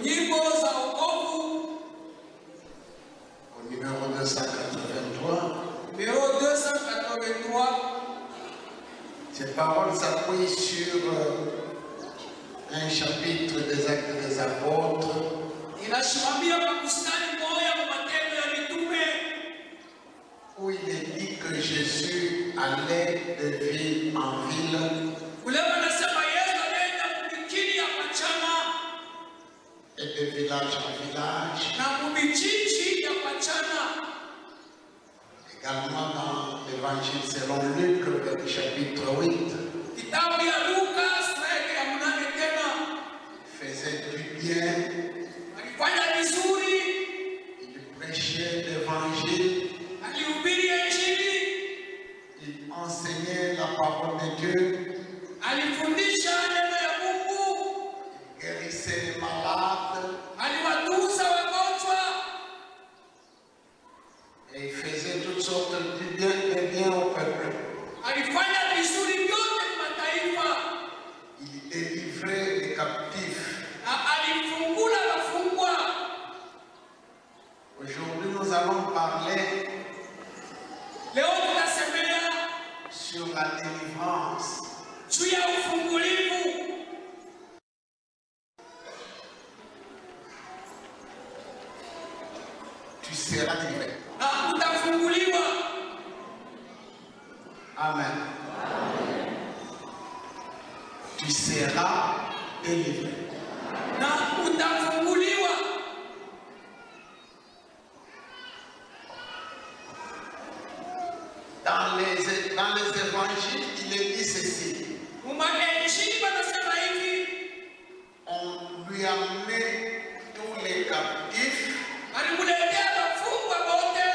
nyimbo za wokovu. Au numéro 283. Numéro 283. Ces paroles s'appuient sur un chapitre des Actes des Apôtres. Inasimamia kwa mstari mmoja wa Matendo ya Mitume, où il est dit que Jésus allait de ville en ville. ule wanasema Yesu alienda kumikini ya Pachana Et de village en village. na kumijiji ya Pachana. Également dans l'évangile selon Luc, le chapitre 8. Kitabu ya Luka sura ya 8 tena. Faisait du bien. Alifanya vizuri. Il prêchait l'évangile. Alihubiri Injili. Il enseignait la parole de Dieu. Alifundisha neno ya Mungu. Il guérissait les malades. Aliwatunza wagonjwa. Et il faisait toutes sortes de bien au peuple. Alifanya vizuri vyote kwa mataifa. Il délivrait les captifs. Na alifungula wafungwa. Aujourd'hui, nous allons parler Leo tutasemea sur la délivrance. juu ya ufungulivu. Tu seras délivré. Na utafunguliwa. Amen. Tu seras délivré. Na utafunguliwa. Dans les évangiles, il est dit ceci. Injili wanasema hivi, On lui a amené tous les captifs. alimuletea wafungwa wote.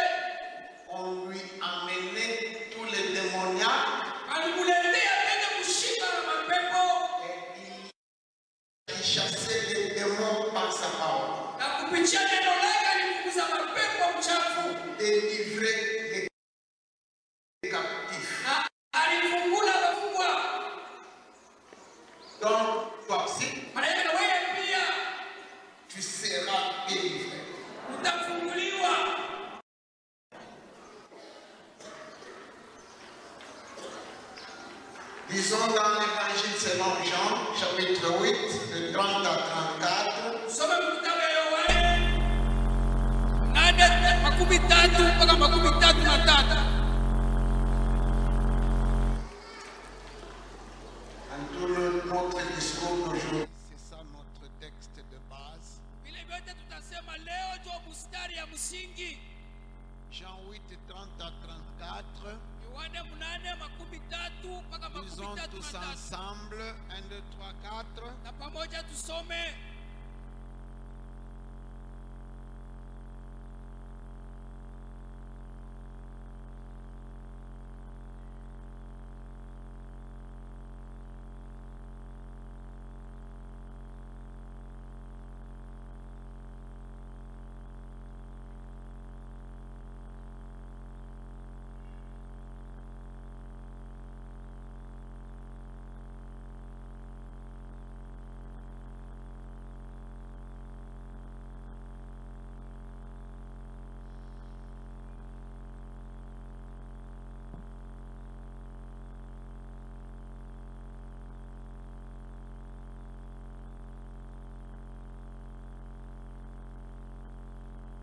On lui a amené tous les démoniaques. Alimuletea tena kushika mapepo. Et il chassait les démons par sa parole. Na kupitia neno lake alifukuza mapepo mchafu. Délivrer les captifs. Na alifungula wafungwa. Donc, toi aussi, Maana na wewe pia tu seras délivré. utafunguliwa. Disons dans l'évangile selon Jean, chapitre 8, de 30 à 34. Soma kitabu ya Yohane 8:13 mpaka 33. En tout notre discours d'aujourd'hui, c'est ça notre texte de base. Vile vyote tutasema leo ndio mstari ya msingi. Jean 8, 30 à 34. Yohane 8:13 mpaka Lisons tous 33. ensemble. 1, 2, 3, 4. Na pamoja tusome.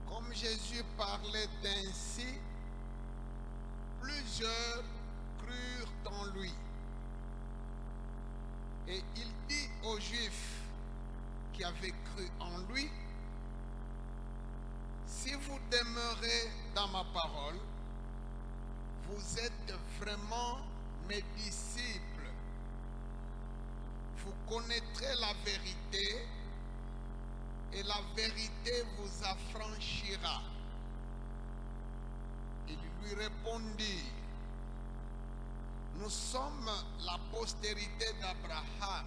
Comme Jésus parlait ainsi, plusieurs crurent en lui. Et il dit aux Juifs qui avaient cru en lui, si vous demeurez dans ma parole, vous êtes vraiment mes disciples. Vous connaîtrez la vérité et la vérité vous affranchira. Il lui répondit, nous sommes la postérité d'Abraham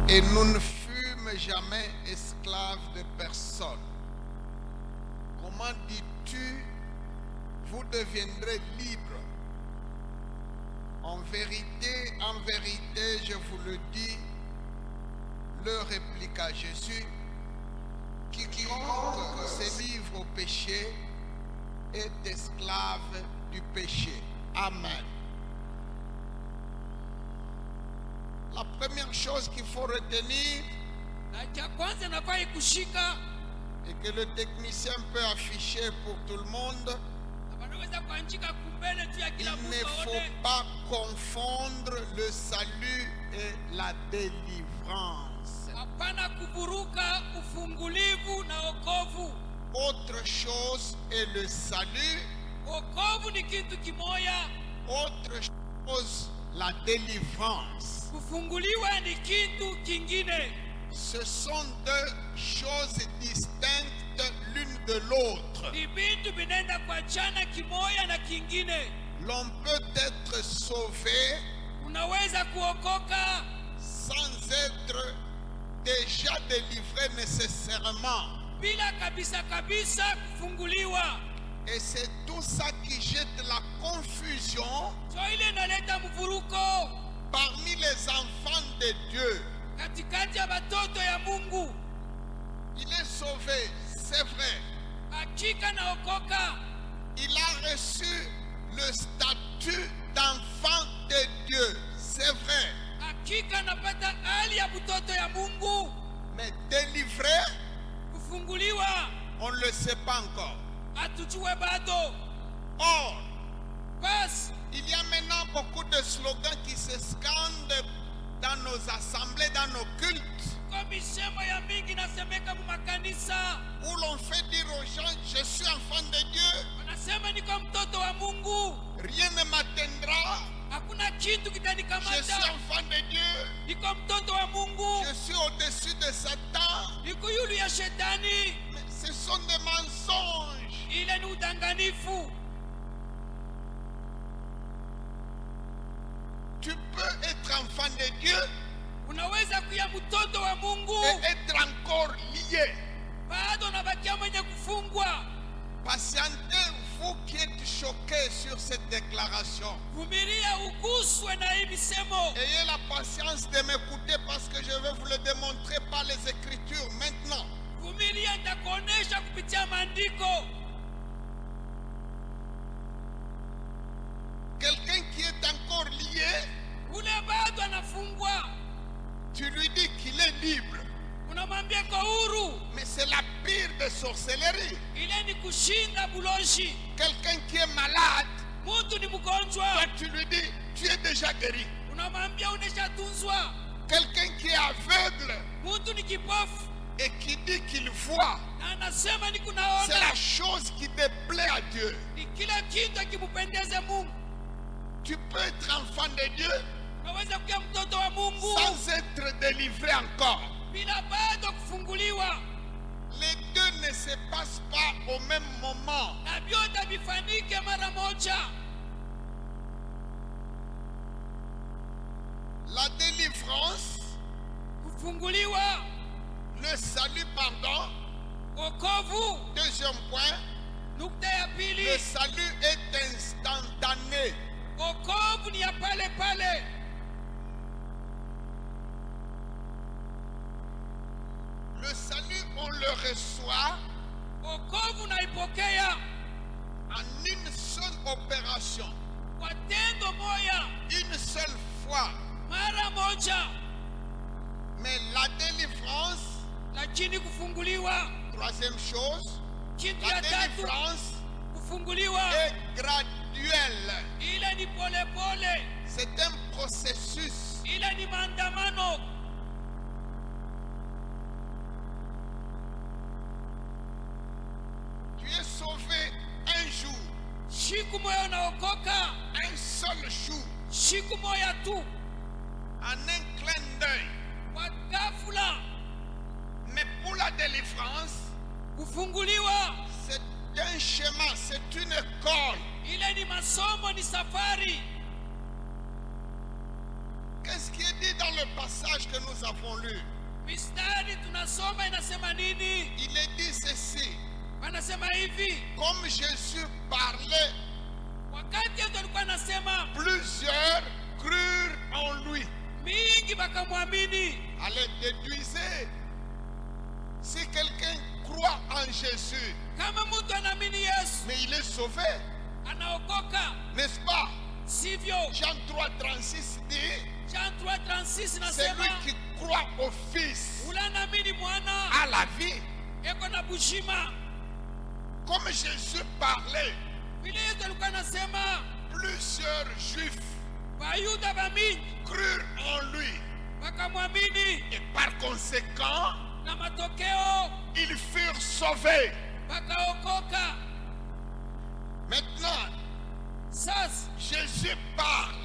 et nous ne fûmes jamais esclaves de personne. Comment dis-tu, vous deviendrez libres? En vérité, je vous le dis, leur répliqua Jésus, quiconque se livre au péché est esclave du péché. Amen. La première chose qu'il faut retenir Na cha kwanza nafai kushika et que le technicien peut afficher pour tout le monde, na wanaweza kuandika kumbele tu ya il kila ne mtu faut aone. pas confondre le salut et la délivrance. Hapana kuburuka ufungulivu na okovu. Autre chose est le salut, Okovu ni kitu kimoya, autre chose la délivrance. kufunguliwa ni kitu kingine. Ce sont deux choses distinctes l'une de l'autre. Ni vitu vinaenda kuachana kimoya na kingine. L'on peut être sauvé Unaweza kuokoka sans être déjà délivré nécessairement. bila kabisa kabisa kufunguliwa. Et c'est tout ça qui jette la confusion So ile inaleta mvuruko parmi les enfants de Dieu. katikati ya watoto ya Mungu. Il est sauvé, c'est vrai. Hakika naokoka, Il a reçu le statut d'enfant de Dieu, c'est vrai. hakika napata hali ya mtoto ya Mungu. Mais délivré, Kufunguliwa on ne le sait pas encore. hatujue bado. Or, Basi il y a maintenant beaucoup de slogans qui se scandent dans nos assemblées, dans nos cultes, kwa misemo ya mingi nasemeka mu makanisa, où l'on fait dire aux gens, je suis enfant de Dieu, wanasema niko mtoto wa Mungu, rien ne m'atteindra, hakuna kitu je suis kitanikamata, enfant de Dieu, niko mtoto wa Mungu, je suis au-dessus de Satan. niko yulu ya shetani. Mais ce sont des mensonges. Ile ni udanganifu. Tu peux être enfant de Dieu Unaweza kuya mtoto wa Mungu et être encore lié. bado nabakia mwenye kufungwa. Patientez, vous qui êtes choqués sur cette déclaration. Vumilia uguswe na hii misemo. Ayez la patience de m'écouter parce que je vais vous le démontrer par les Écritures maintenant. Vumilia, nitakuonesha kupitia maandiko. Quelqu'un qui est encore lié, Ule bado anafungwa, tu lui dis qu'il est libre. unamwambia kwa huru. Mais c'est la pire des sorcelleries. Ile ni kushinda buloshi. Quelqu'un qui est malade, Mtu ni mgonjwa, toi tu lui dis, tu es déjà guéri. unamwambia uneshatunzwa. Quelqu'un qui est aveugle Mtu ni kipofu et qui dit qu'il voit, na anasema ni c'est kunaona. la chose qui déplaît à Dieu. Ni kila kitu akimpendeze Mungu. Tu peux être enfant de Dieu Unaweza kuwa mtoto wa Mungu sans être délivré encore. bila bado kufunguliwa, Les deux ne se passent pas au même moment. na vyote vifanike mara moja. La délivrance, Kufunguliwa, le salut, pardon. wokovu. Deuxième point, Nukta ya le pili, salut est instantané. wokovu ni ya pale pale. Le salut, on le reçoit Wokovu naipokea en une seule opération, kwa tendo moya, une seule fois. mara moja. Mais la délivrance, Lakini kufunguliwa, troisième chose, kitu la ya tatu, délivrance kufunguliwa est graduelle. ile ni pole pole, C'est un processus. ile ni maandamano. Tu es sauvé un jour, Siku moya unaokoka, un seul jour, siku moya tu, en un clin d'œil. kwa ghafla. Mais pour la délivrance, Kufunguliwa c'est un chemin, c'est une école. ile ni masomo, ni safari. Qu'est-ce qui est dit dans le passage que nous avons lu? Mistari tunasoma inasema nini? Il est dit ceci. Wanasema hivi, Comme Jésus parlait, wakati Yesu alikuwa anasema, plusieurs crurent en lui. mingi bakamwamini. Allez, déduisez. Si quelqu'un croit en Jésus, Kama mtu anaamini Yesu mais il est sauvé, anaokoka, n'est-ce pas? sivyo? Jean 3,36 dit, Jean 3:36 celui nasema qui croit au Fils ule anaamini mwana a la vie. eko na bushima. Comme Jésus parlait, Vile Yesu alikuwa anasema, plusieurs Juifs Bayuda bamingi crurent en lui. bakamwamini, Et par conséquent, na matokeo ils furent sauvés. bakaokoka. Maintenant, Sasa Jésus parle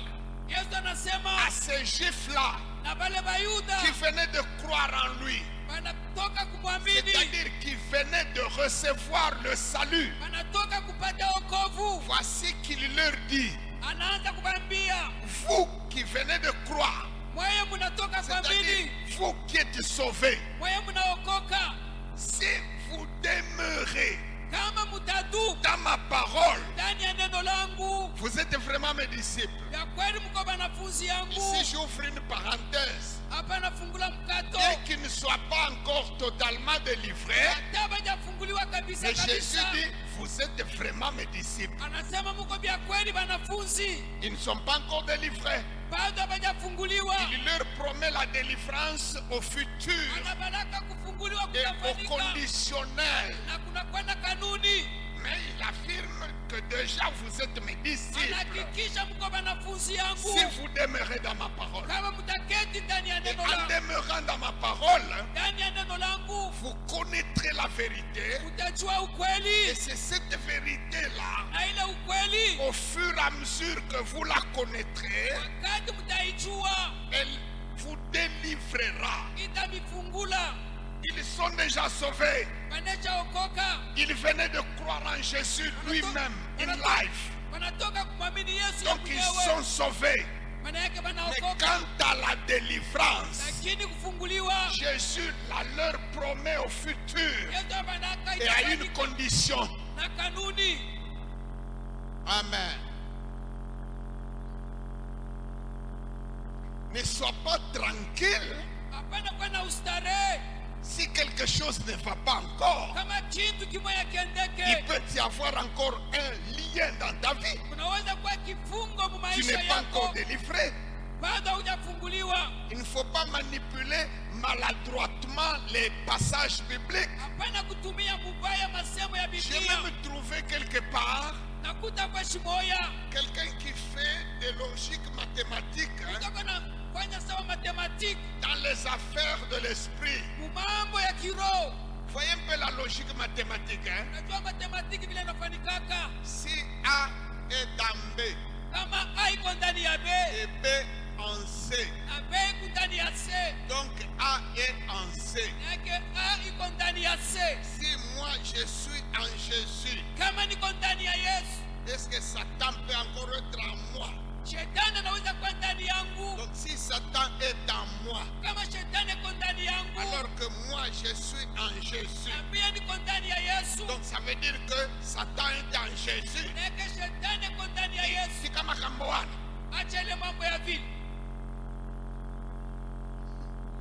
Yesu anasema à ces Juifs-là na bale Bayuda qui venaient de croire en lui. banatoka kumwamini, C'est-à-dire qui venaient de recevoir le salut. banatoka kupata wokovu. Voici qu'il leur dit, Anaanza kubambia, vous qui venez de croire, mweye munatoka c'est-à-dire kuamini, vous qui êtes sauvés, mweye munaokoka. si vous demeurez Kama mutadu dans ma parole, ndani ya neno langu, vous êtes vraiment mes disciples. ya kweli mko banafunzi yangu. Ici, j'ouvre une parenthèse. Hapa nafungula mkato, Bien qu'il ne soit pas encore totalement délivré, hata bajafunguliwa kabisa mais Jésus kabisa. dit, vous êtes vraiment mes disciples. Anasema muko bya kweli banafunzi, Ils ne sont pas encore délivrés. bado bajafunguliwa. Il leur promet la délivrance au futur Anabaraka kufunguliwa et au kutafanyika, conditionnel. na kuna kwenda kanuni. Mais il affirme que déjà vous êtes mes disciples Anahakikisha mko banafunzi yangu si vous demeurez dans ma parole. kama mutaketi ndani ya Et neno en langu, demeurant dans ma parole, ndani ya neno langu vous connaîtrez la vérité. utajua Et ukweli, c'est cette vérité-là, na ile ukweli au fur et à mesure que vous la connaîtrez, wakati mtaijua elle vous délivrera. itamifungula. Ils sont déjà sauvés. Baneshaokoka, Ils venaient de croire en Jésus lui-même, in life. wanatoka kumwamini Yesu Donc ils sont mwenyewe, sauvés. maana yake Mais banaokoka. quant à la délivrance, Lakini kufunguliwa Jésus la leur promet au futur Yesu abanaka et à une itafanyika condition. na kanuni. Amen. Ne sois pas tranquille Hapana kuwa na ustarehe si quelque chose ne va pas encore. kama kitu kimoja Il kiendeke. peut y avoir encore un lien dans ta vie. Kunaweza kuwa kifungo mu Tu maisha n'es pas encore yako, délivré. bado hujafunguliwa. Il ne faut pas manipuler maladroitement les passages bibliques. Hapana kutumia mubaya masemo ya J'ai Biblia. même trouvé quelque part Nakuta kwa shimoya quelqu'un qui fait des logiques mathématiques kutoka na fanya sawa matematiki dans les affaires de l'esprit. mu mambo ya kiroho. Voyez un peu la logique mathématique. Unajua matematiki vile inafanikaka, Si A est dans B kama A iko ndani ya B et B en C, na B iko ndani ya C, donc A est en C. yake A iko ndani ya C. Si moi je suis en Jésus, Kama niko ndani ya Yesu, est-ce que Satan peut encore être en moi? shetani anaweza kuwa ndani yangu. Donc si Satan est en moi, Kama shetani iko ndani yangu alors que moi je suis en Jésus, na pia niko ndani ya Yesu, donc ça veut dire que Satan est en Jésus. neke shetani iko ndani ya Yesu. Si kama kamboana, Acha ile mambo ya vile,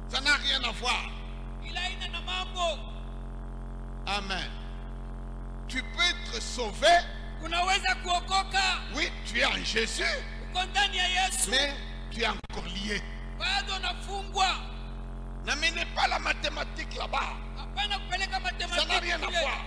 ça n'a rien à voir. ila ina na mambo. Amen. Tu peux être sauvé, Unaweza kuokoka, oui, tu es en Jésus, uko ndani ya Yesu, mais tu es encore lié. bado unafungwa. N'amenez pas la mathématique là-bas. Hapana kupeleka Ça n'a matematiki rien à kule, voir.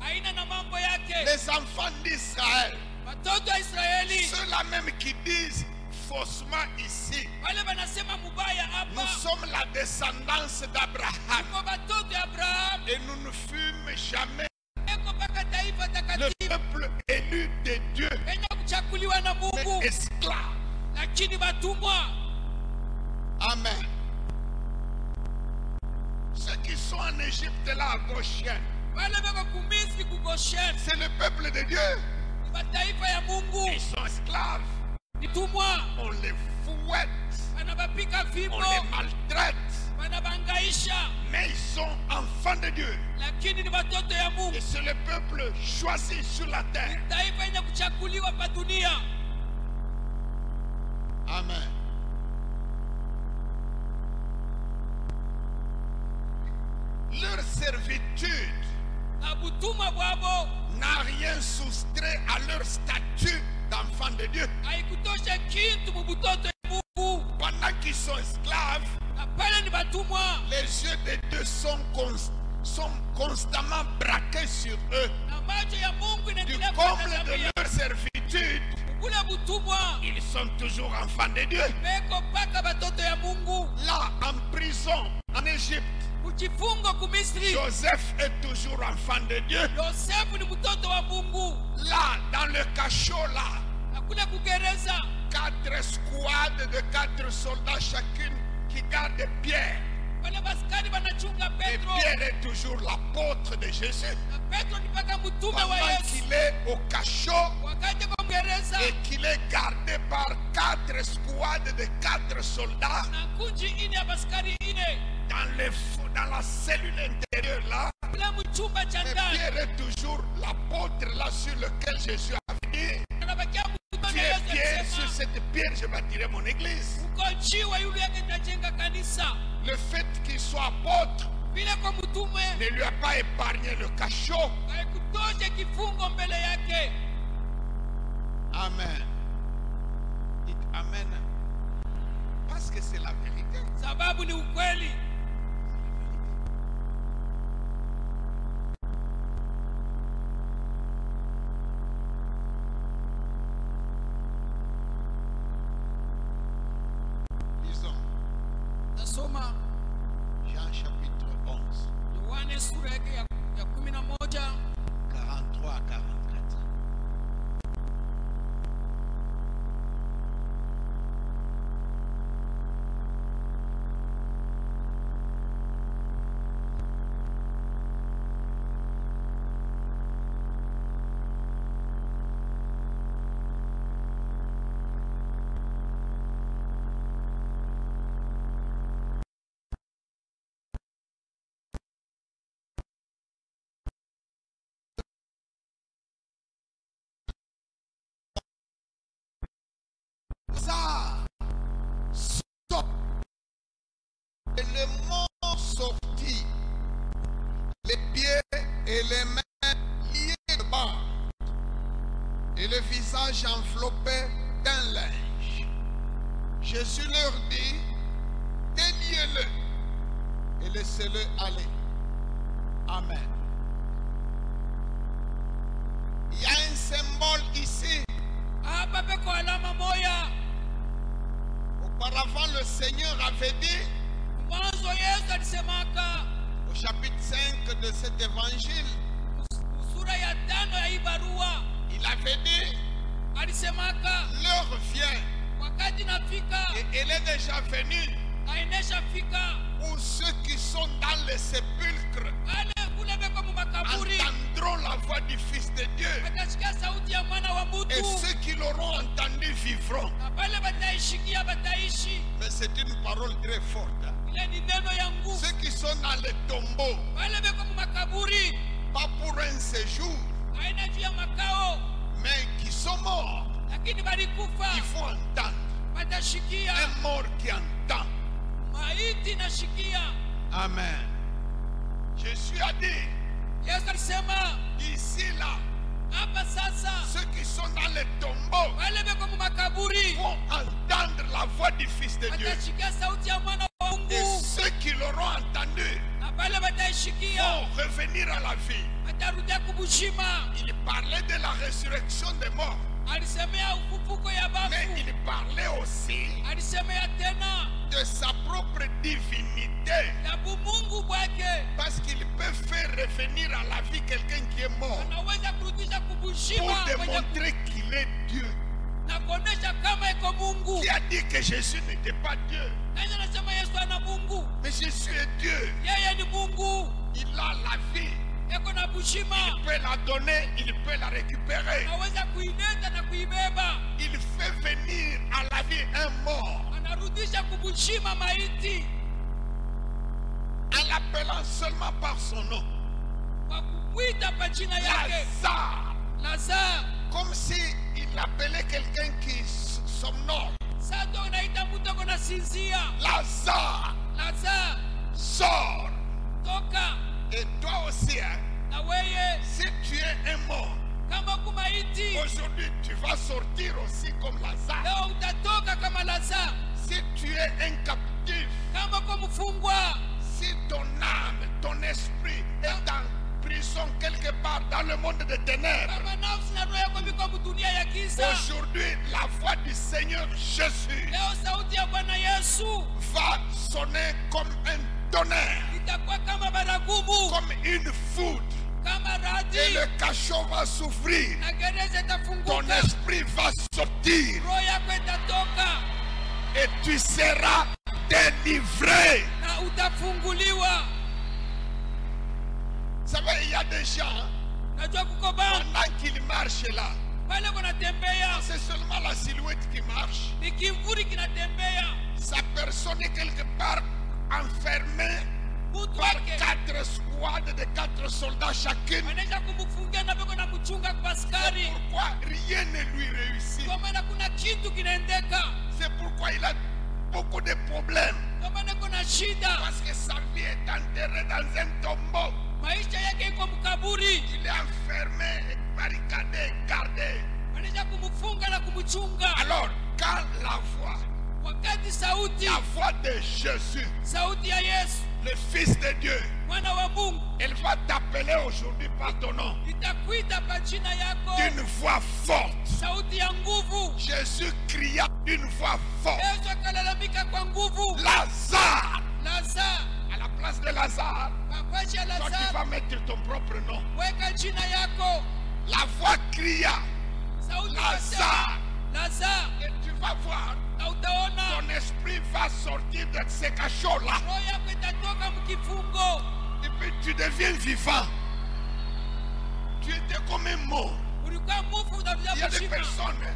haina na mambo yake. Les enfants d'Israël, Watoto wa Israeli ceux-là même qui disent faussement ici, wale wanasema mubaya nous hapa, sommes la descendance d'Abraham uko batoto ya Abrahamu, et nous ne fûmes jamais eko mpaka taifa le takatifu peuple élu de Dieu, yenye kuchakuliwa na mais Mungu, esclaves. lakini watumwa. Amen. Ceux qui sont en Égypte là à Goshen, Wale beko kumisri kugosheni c'est le peuple de Dieu. ni mataifa ya Mungu, Ils sont esclaves. ni tumwa. On les fouette, Wanabapika on fimbo, les maltraite, wanabangaisha, mais ils sont enfants de Dieu. lakini ni watoto ya Mungu, Et c'est le peuple choisi sur la terre. taifa yenye kuchakuliwa pa dunia. Amen. servitude na butumwa bwabo n'a rien soustrait à leur statut d'enfants de Dieu. haikutosha kitu mu butoto ya Mungu. Pendant qu'ils sont esclaves, Na pale ni batumwa, les yeux de Dieu sont constamment braqués sur eux. na macho ya Mungu Du inaendelea comble de kuwatazamia. leur servitude, Kule butumwa ils sont toujours enfants de Dieu. beko mpaka batoto ya Mungu. Là, en prison, en Égypte, Kuchifungo ku Misri, Joseph est toujours enfant de Dieu. Yosefu ni mtoto wa Mungu. Là, dans le cachot, là, Na kule kugereza 4 squads de 4 soldats chacune qui gardent Pierre. wale baskari banachunga Et Petro. Pierre est toujours l'apôtre de Jésus. Na Petro ni mpaka mtume wa Pendant Yesu. qu'il est au cachot Wakati kwa gereza et qu'il est gardé par 4 squads de 4 soldats, na kunji ine ya baskari ine dans la cellule intérieure là, kule mchumba cha mais ndani Pierre est toujours l'apôtre là sur lequel Jésus avait dit, anabakia mtume tu wa es Yesu Pierre, sur akisema, cette pierre je bâtirai mon église. uko jiwe yule yake tajenga kanisa. Le fait qu'il soit apôtre Vile kwa mtume ne lui a pas épargné le cachot. haikutosha kifungo mbele yake. Amen. Dites Amen. Parce que c'est la vérité. Sababu ni ukweli. Lisons Tasoma Jean chapitre 11, Yohane sura yake ya 11 43 à 44. Ça stop. Et le mot sorti, les pieds et les mains liés de bas, et le visage enveloppé d'un linge. Jésus leur dit, déliez-le et laissez-le aller. Amen. Il y a un symbole ici. hapa peko alama moya. Auparavant, le Seigneur avait dit Mwanzo Yesu alisemaka au chapitre 5 de cet évangile, sura ya 5 ya hii barua, il avait dit, alisemaka l'heure vient, wakati nafika et elle est déjà venue, na inesha fika, où ceux qui sont dans les sépulcres wale kule beko mu makaburi entendront la voix du Fils de Dieu, watasikia sauti ya mwana wa et mtu, ceux qui l'auront entendu vivront. na pale bataishikia bataishi. Mais c'est une parole très forte. Hein. Ile ni neno ya nguvu. Ceux qui sont dans les tombeaux, Wale beko mu makaburi pas pour un séjour, haina juu ya makao, mais qui sont morts, lakini balikufa il faut entendre. batashikia. Un mort qui entend. Maiti nashikia. Amen. Jésus a dit, Yesu alisema ici là, hapa sasa ceux qui sont dans les tombeaux wale beko mu makaburi vont entendre la voix du Fils de Dieu. watashikia sauti ya mwana wa Et Mungu, ceux qui l'auront entendu na pale bataishikia vont revenir à la vie. batarudia kubushima. Il parlait de la résurrection des morts, Alisemea ufufuko ya mais bafu, il parlait aussi alisemea tena de sa propre divinité, ya bumungu bwake. parce qu'il peut faire revenir à la vie quelqu'un qui est mort Anaweza kurudisha kubushima pour kwenye démontrer qu'il est Dieu. na kuonesha kama iko Mungu. Qui a dit que Jésus n'était pas Dieu? Nani anasema Yesu ana Mungu? Mais Jésus est Dieu. Yeye ni Mungu, Il a la vie. eko na bushima, Il peut la donner, il peut la récupérer. anaweza kuileta na kuibeba. Il fait venir à la vie un mort Anarudisha kubushima maiti en l'appelant seulement par son nom. kwa kumwita kwa jina yake. Lazare. Lazaro, Comme si il appelait quelqu'un qui somnole. sasa unaita mtu ako nasinzia. Lazare, Lazaro, sors. toka. Et toi weye Si tu es un mort, kama kumaiti aujourd'hui tu vas sortir aussi comme Lazare. leo utatoka kama Lazaro. Si tu es un captif, Kama kwa mfungwa, si ton âme, ton esprit est en prison quelque part dans le monde des ténèbres, kama nafsi na roho yako viko dunia ya giza, aujourd'hui la voix du Seigneur Jésus leo sauti ya Bwana Yesu va sonner comme un tonnerre, itakuwa kama baragumu, comme une foudre. kama Et radi, le cachot va s'ouvrir. na gereza Ton itafunguka, esprit va sortir roho yako itatoka et tu seras délivré. na utafunguliwa. Vous savez, il y a des gens, Najua kuko bana pendant qu'ils marchent là, pale kunatembea, c'est seulement la silhouette qui marche. ni kimvuri kinatembea, Sa personne est quelque part enfermée mtu par wake 4 squads de 4 soldats chacune. wanaenda kumfungia na beko na kuchunga kwa askari, Pourquoi rien ne lui réussit? kwa maana kuna kitu kinaendeka, C'est pourquoi il a beaucoup de problèmes. kwa maana kuna shida, Parce que sa vie est enterrée dans un tombeau. maisha yake iko mkaburi, Il est enfermé, barricadé, gardé. wanaenda kumfunga na kumchunga. Alors, quand la Wakati sauti voix de Jésus, sauti ya Yesu le Fils de Dieu, mwana wa Mungu elle va t'appeler aujourd'hui par ton nom, itakuita kwa jina yako, d'une voix forte. sauti ya nguvu. Jésus cria d'une voix forte. Yesu akalalamika kwa nguvu, Lazare! Lazaro, À la place de Lazare, mapacha ya toi tu Lazaro, vas mettre ton propre nom. weka jina yako. La voix cria, Sauti Lazare! ikasema, Lazaro, Et tu vas voir, na utaona ton esprit va sortir de ce cachot-là. roho yako itatoka mkifungo, Et puis tu deviens vivant. Tu étais comme un mort. ulikuwa mufu Il y a utakuja des kushima. personnes,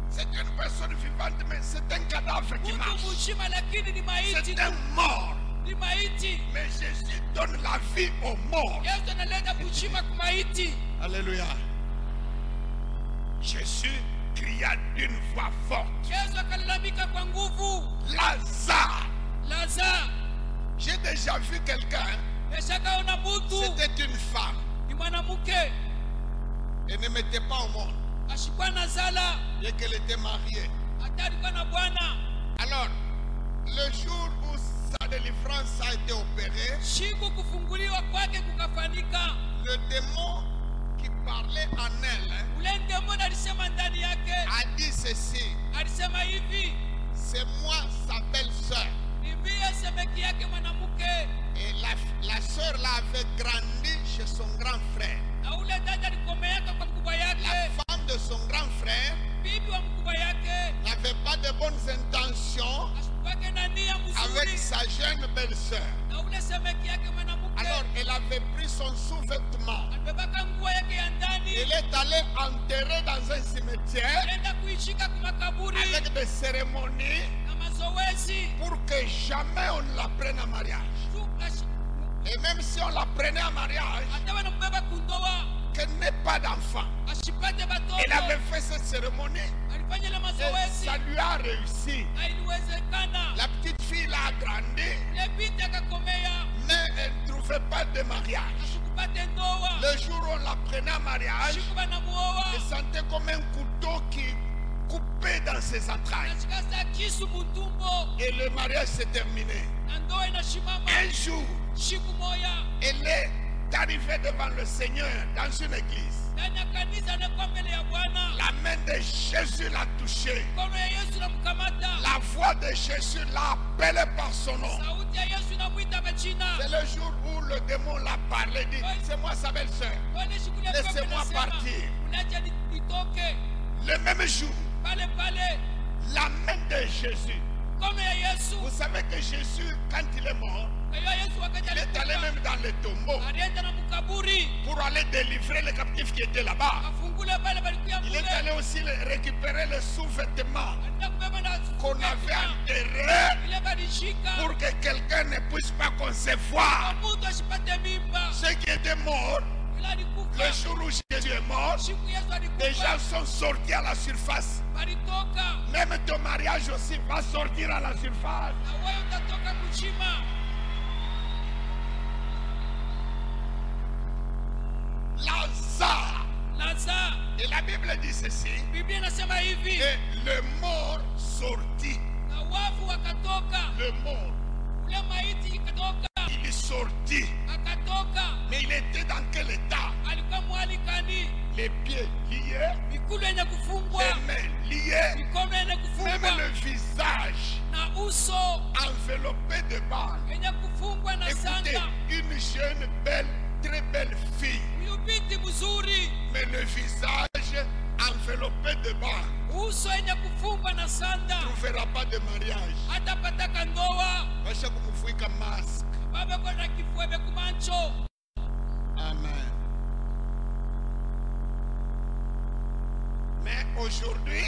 c'est une personne vivante, mais c'est un cadavre qui Mtu marche. mshima lakini ni maiti, C'est un mort. ni maiti. Mais Jésus donne la vie aux morts. Yesu analeta kushima kwa maiti. Alléluia. Jésus cria d'une voix forte. Yesu akalalamika kwa nguvu, Lazare! Lazaro, J'ai déjà vu quelqu'un, nishakaona mtu c'était une femme. ni mwanamke Elle ne mettait pas au monde ashikwa na zala, et qu'elle était mariée. hata alikuwa na bwana. Alors, le jour où sa délivrance a été opérée, Siku kufunguliwa kwake kukafanika, le démon qui parlait en elle ule demoni alisema ndani yake, a dit ceci: alisema hivi, c'est moi sa belle-sœur. nimbie semeki yake mwanamke, Et la sœur là avait grandi chez son grand frère. na ule dada alikomeaka kwa mkubwa La yake. femme de son grand frère Bibi wa mkubwa yake n'avait pas de bonnes intentions asikuwake na nia avec mzuri, sa jeune belle-sœur. na ule semeki yake mwanamke Alors, elle avait pris son sous-vêtement. alibebaka nguo yake ya ndani, Elle est allée enterrer dans un cimetière alienda kuishika kwa makaburi avec des cérémonies na mazoezi pour que jamais on ne la prenne en mariage. tu Et même si on la prenait en mariage, hata wanambeba kundoa qu'elle n'ait pas d'enfant. asipate Elle batoto. avait fait cette cérémonie Alifanya ile et mazoezi ça lui a réussi. na iliwezekana. La petite fille là a grandi, Ile binti akakomea, mais elle ne trouvait pas de mariage. asikupate ndoa. Le jour où on la prenait en mariage, Siku banamuoa elle sentait comme un couteau qui coupait dans ses entrailles. nashikasa kisu mutumbo Et le mariage s'est terminé. na ndoa inashimama. Un jour, Siku moya elle est arrivée devant le Seigneur dans une église. ndani ya kanisa anakuwa mbele ya Bwana, La main de Jésus l'a touchée. mkono ya Yesu namkamata, La voix de Jésus l'a appelé par son nom. sauti ya Yesu inamwita kwa jina. C'est le jour où le démon l'a parlé, dit: c'est moi sa belle-sœur. Laissez-moi partir. Unacha nitoke. Le même jour, Pale pale la main de Jésus. mkono ya Yesu, Vous savez que Jésus, quand il est mort, kwa hiyo Yesu wakati il est allé alikufa même dans le tombeau alienda na mkaburi pour aller délivrer les captifs qui étaient là-bas. afungule pale palikuya Il kule, est allé aussi récupérer le sous-vêtement alienda kubeba na qu'on avait enterré ile balishika pour que quelqu'un ne puisse pas concevoir. mtu asipate mimba. Ceux qui étaient morts, Ila alikufa le jour où Jésus est mort, siku Yesu les gens alikufa, sont sortis à la surface. balitoka Même ton mariage aussi va sortir à la surface. na wewe utatoka kuchima. Et la Bible dit ceci. Biblia inasema hivi, Et le mort sortit. na wafu wakatoka. Le mort, Ule maiti ikatoka, il sortit. akatoka. Mais il était dans quel état? Alikuwa mwali kani? Les pieds liés, Mikono yenye kufungwa, les mains liées, mikono yenye même kufungwa, le visage na uso enveloppé de balles. yenye kufungwa na Écoutez, sanda. une jeune, belle, très belle fille, Huyu binti mzuri, mais le visage enveloppé de balles. uso yenye kufungwa na Ne sanda. trouvera pas de mariage. Hatapataka ndoa. Basha kumfuika masque. Baba kwa kifuebe kumancho. Amen. Mais aujourd'hui,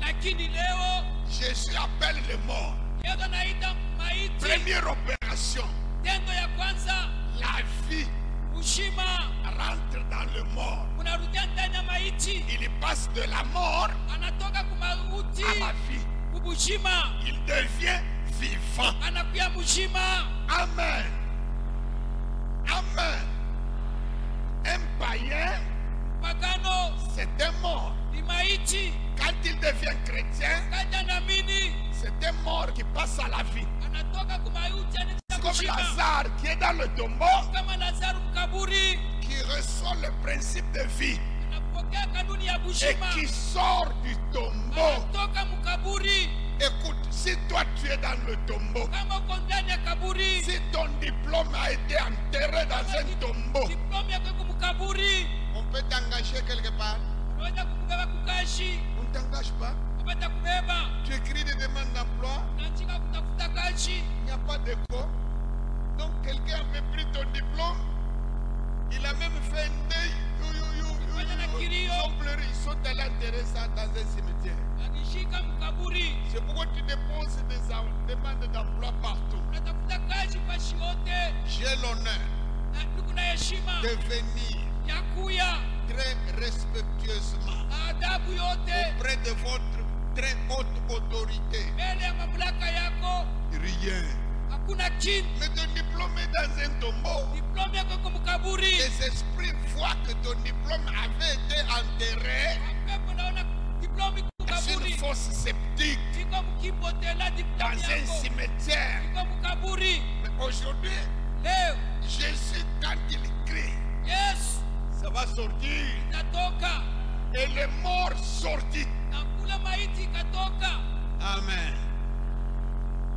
Lakini leo Jésus appelle les morts. Yesu anaita maiti. Première opération, Tendo ya kwanza, la vie ushima rentre dans le mort. unarudia ndani ya maiti. Il passe de la mort Anatoka kumauti à la vie. kubushima, Il devient vivant. anakuya mshima. Amen. Amen. Un païen, Pagano c'est un mort. ni maiti. Quand il devient chrétien, Kaja naamini c'est un mort qui passe à la vie. anatoka kumauti anaenda C'est comme kushima. Lazare qui est dans le tombeau, Kama Lazaro mkaburi, qui reçoit le principe de vie anapokea kanuni ya et bushima. qui sort du tombeau. Anatoka mkaburi. Écoute, si toi tu es dans le tombeau, Kama uko ndani ya kaburi, si ton diplôme a été enterré dans un tombeau, diploma yako iko mkaburi, on peut t'engager quelque part. unaweza kukubeba kukashi, On ne t'engage pas. unapata kubeba Tu écris des demandes d'emploi, unachika kutafuta kashi. il n'y a pas d'écho. Donc quelqu'un avait pris ton diplôme, il a même fait un deuil. Ils ont pleuré, ils sont allés enterrer ça dans un cimetière. Akishika mkaburi, C'est pourquoi tu déposes des demandes d'emploi partout. unatafuta kashi pashi wote, J'ai l'honneur na kuna heshima de venir ya kuya très respectueusement na adabu yote auprès de votre très haute autorité. mbele ya mamlaka yako. Rien. Hakuna kitu. Mais ton diplôme est dans un tombeau. Diploma yako iko mkaburi. Les esprits voient que ton diplôme avait été enterré. Pepo naona diploma iko C'est une mkaburi. fosse sceptique Iko mkipotela diploma dans un yako. cimetière. Iko mkaburi. Mais aujourd'hui, Leo Jésus, quand il crie, Yesu ça va sortir. natoka Et les morts sortit. na kula maiti ikatoka. Amen.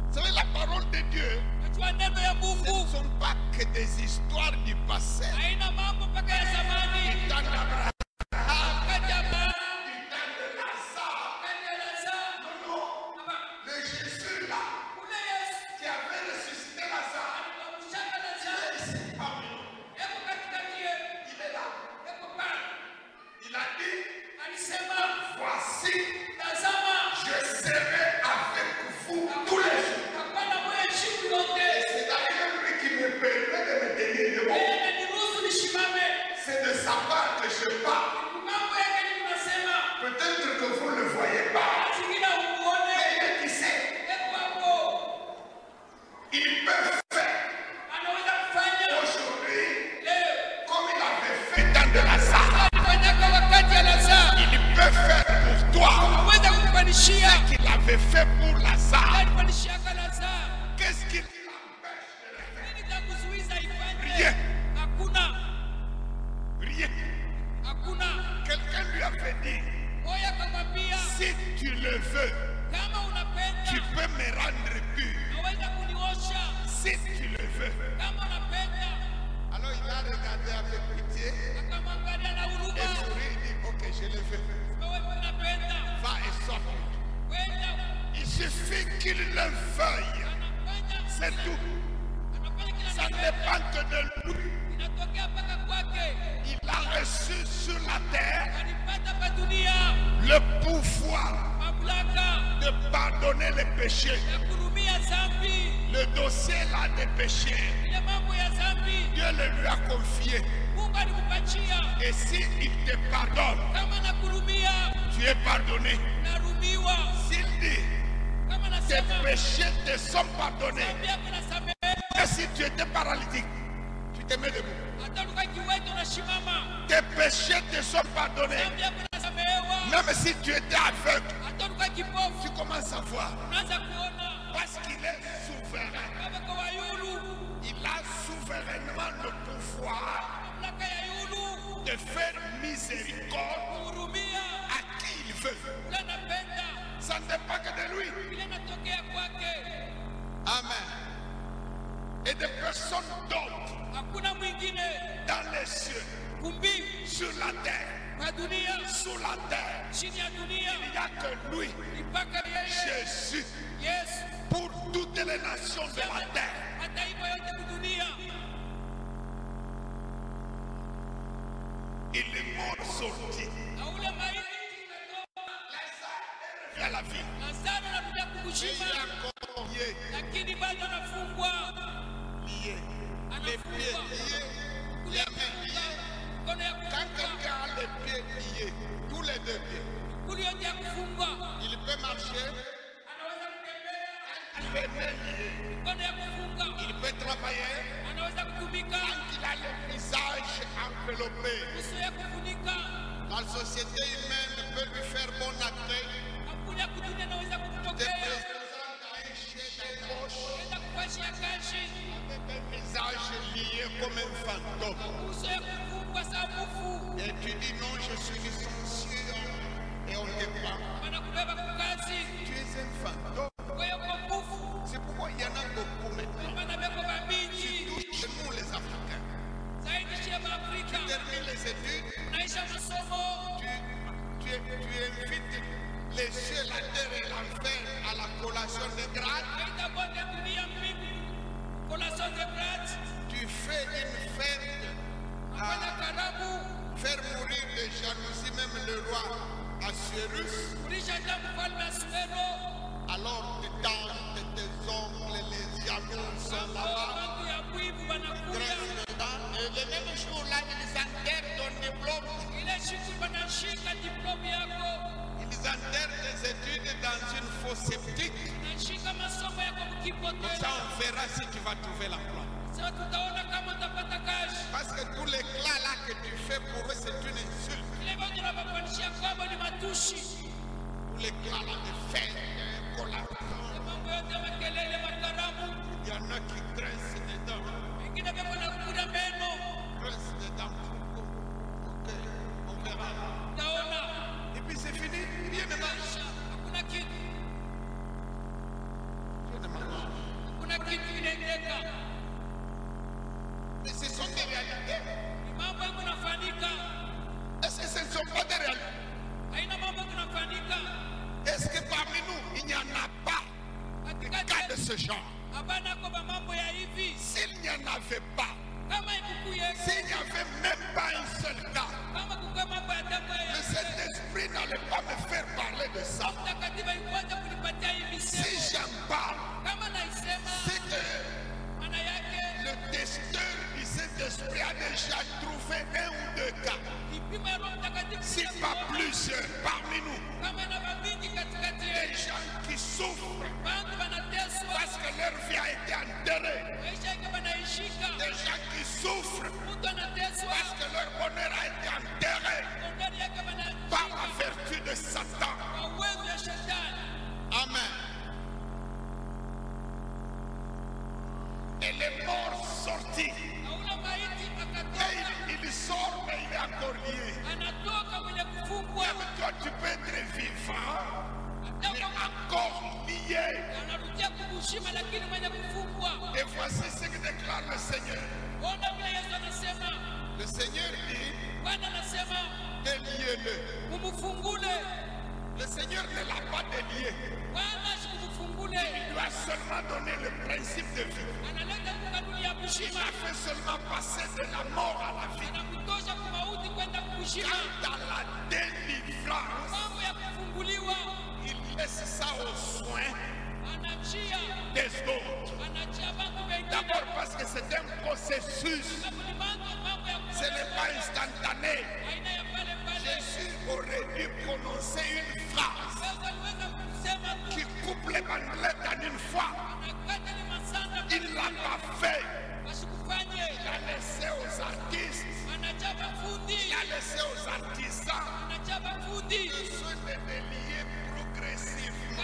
Vous savez, la parole de Dieu, Najua neno ya ce ne Mungu sont pas que des histoires du passé. haina mambo mpaka ya Du zamani. temps d'Abraham, Wakati ya Abrahamu, du temps de Lazare. wakati ya Lazaro. Non, le Jésus là, Kule Yesu qui avait ressuscité Lazare, akamshaka Lazaro. ici parmi nous. Eko katikati yetu. Il est là. Eko pale. Il a dit, Alisema, voici, tazama, je serai avec vous tous les jours. takuwa na wewe siku yote. Et c'est d'ailleurs lui qui me permet de me tenir debout. Yeye ananiruhusu nisimame. C'est de sa part que je parle. Mambo yake ni tunasema, Peut-être que vous ne le voyez pas. zingine umuone. Mais il est qui sait. Eko hapo. Il peut faire Anaweza kufanya aujourd'hui leo. comme il avait fait dans de Lazare. Alifanyaka wakati ya Lazaro. Il peut faire pour toi Anaweza kukufanishia. ce qu'il avait fait pour Lazare. Alifanishiaka Lazaro. Qu'est-ce qu'il l'empêche de le faire? Nini cha kuzuiza ifanye? Rien. Hakuna. Rien. Hakuna. Quelqu'un lui avait dit, Moya akamwambia, si tu le veux, kama unapenda tu peux me rendre pur. naweza kuniosha. Si tu le veux. Kama unapenda. Alors il a regardé avec pitié Akamwangalia na et huruma. souri, il dit, ok, je le veux. Wewe unapenda. Va et sors. Wenda. Il suffit qu'il le veuille. Anafanya. C'est tout. Anafanya kila Ça ne anachopenda. dépend que de lui. Inatokea mpaka kwake. Il a reçu sur la terre Alipata pa dunia le pouvoir mamlaka de pardonner les péchés. ya kurumia dhambi. Le dossier là des péchés, Ile mambo ya dhambi Dieu le lui a confié. Mungu alimpatia. Et si il te pardonne, Kama nakurumia tu es pardonné. narumiwa. S'il dit, Kama tes nasema péchés te sont pardonnés. dhambi yako nasamehe. Et si tu étais paralytique, tu te mets debout. Hata ulikuwa kiwete unasimama. Tes péchés te sont pardonnés. Dhambi yako nasamehe. Même si tu étais aveugle, hata ulikuwa kipofu tu commences à voir. unaanza kuona Parce qu'il est souverain. kama kwa yulu Il a souverainement le pouvoir mamlaka ya yulu de faire miséricorde kuhurumia à qui il veut. ule anapenda Ça ne dépend que de lui. ile inatokea kwake. Amen. Et des personnes d'autres Hakuna mwingine dans les cieux, kumbingu sur la terre, kwa dunia sous la terre. chini ya dunia Il n'y a que lui, mpaka yeye Jésus, Yesu pour toutes les nations de la terre. mataifa yote kudunia. Il est mort sorti Na ule maiti à la vie. Lazaro anakuja Mais il kukushima est encore lié, lakini bado anafungwa lié. Les pieds liés, les mains liées. mkono ya Quand kufungwa quelqu'un a les pieds liés, tous les deux pieds, miguu yote ya kufungwa il peut marcher. anaweza kutembea, Les mains liées, mkono ya kufunga il peut travailler. anaweza kutumika, Quand il a le visage enveloppé, uso ya kufunika. la société humaine peut lui faire bon accueil. Kampuni ya kudunia inaweza Des kutokea présents cachés des poches, enda kufashia kashi, avec un visage lié comme un fantôme. uso ya kufungwa saa mufu, Et tu dis non, je suis licencié et on te prend. wanakubeba kwa kazi, Tu es un fantôme. wewe kwa mufu, C'est pourquoi il y en a beaucoup maintenant. wanabeba babiji Chez nous les Africains. zaidi shia Afrika. Termine les études, Naisha masomo, tu invites les cieux, la terre et l'enfer à la collation des grades. kaita bote dunia mimi, collation de grade, Tu fais une fête kwenda à karamu, faire mourir de jalousie même le roi Assuérus. kulisha hata mfalme Asuero, Alors tes tantes, tes oncles, les amis sont là-bas. wangu ya mwivu wanakuya. Graisse dedans. Et le même jour-là, ils enterrent ton diplôme. Ile siku wanashika diploma yako, Ils enterrent tes études dans une fosse septique. nashika masomo yako Comme ça, mkipoteza. on verra si tu vas trouver l'emploi. Sasa tutaona kama utapata kazi. Parce que tout l'éclat là que tu fais pour eux, c'est une insulte. Ile vitu tunavyofanishia kwamba ni matushi, Tout l'éclat là de fête, collaboration. mambo yote ya makelele, makaramu, Il y en a qui grincent dedans. wengine wako na kuda meno. Grincent dedans. Ok, on verra. Utaona Et puis c'est fini, rien ne marche. maisha, hakuna kitu, Rien ne marche. hakuna kitu inaendeka. Mais ce sont des réalités. Ni mambo yako yanafanyika, Est-ce que ce ne sont pas des réalités? haina mambo yako yanafanyika Est-ce que parmi nous, il n'y en a pas de cas de katikati. ce genre? Hapana kwamba mambo ya hivi S'il n'y en avait pas, kama ikukuye, s'il n'y avait même pas un seul cas, kama kukuwe mambo ya damu le ya Saint-Esprit n'allait pas me faire parler de ça. mtakatifu ikuanza kunipatia hii Si misemo. j'en parle, Kama naisema c'est que maana yake le testeur du Saint-Esprit a déjà trouvé un ou deux cas, kipimo ya Roho Mtakatifu si kinakuwa pas plusieurs, parmi nous. kama na mabinti katikati Des yetu, gens qui souffrent bantu wanateswa, parce que leur vie a été enterrée. maisha yake wanaishika, Des gens qui souffrent mtu anateswa, parce que leur bonheur a été enterré kondani yake par la wanashika vertu de Satan. kwa uwezo ya shetani. Amen. Et les morts sortis. Na ule maiti Et akatoka, il sort, mais il est encore lié. anatoka mwenye kufungwa, Même toi, tu peux être vivant, mais anatoka encore lié. anarudia kukushima, lakini mwenye kufungwa. Et voici ce que déclare le Seigneur. Ona vile Yesu anasema, Le Seigneur dit, Bwana anasema déliez-le. mumufungule. Le Seigneur ne l'a pas délié. Bwana asikumufungule, Il lui a seulement donné le principe de vie. analeta kanuni ya Il kushima, a fait seulement passer de la mort à la vie. anakutosha kumauti kwenda kukushima. Quant à la délivrance, Mambo ya kufunguliwa il laisse ça aux soins anachia, des autres. anachia bantu wengine. D'abord parce que c'est un processus. Sababu ni mambo ya Ce n'est pas instantané. aina ya pale pale. Jésus aurait dû prononcer une phrase Yesu aliweza kusema tu, qui coupe les bandelettes en une fois. anakata ni masanda, Il ne l'a pas fait. wasikufanye. Il a laissé aux artistes, Anachapa fundi, il a laissé aux artisans, anachapa fundi, ceux de délier progressivement.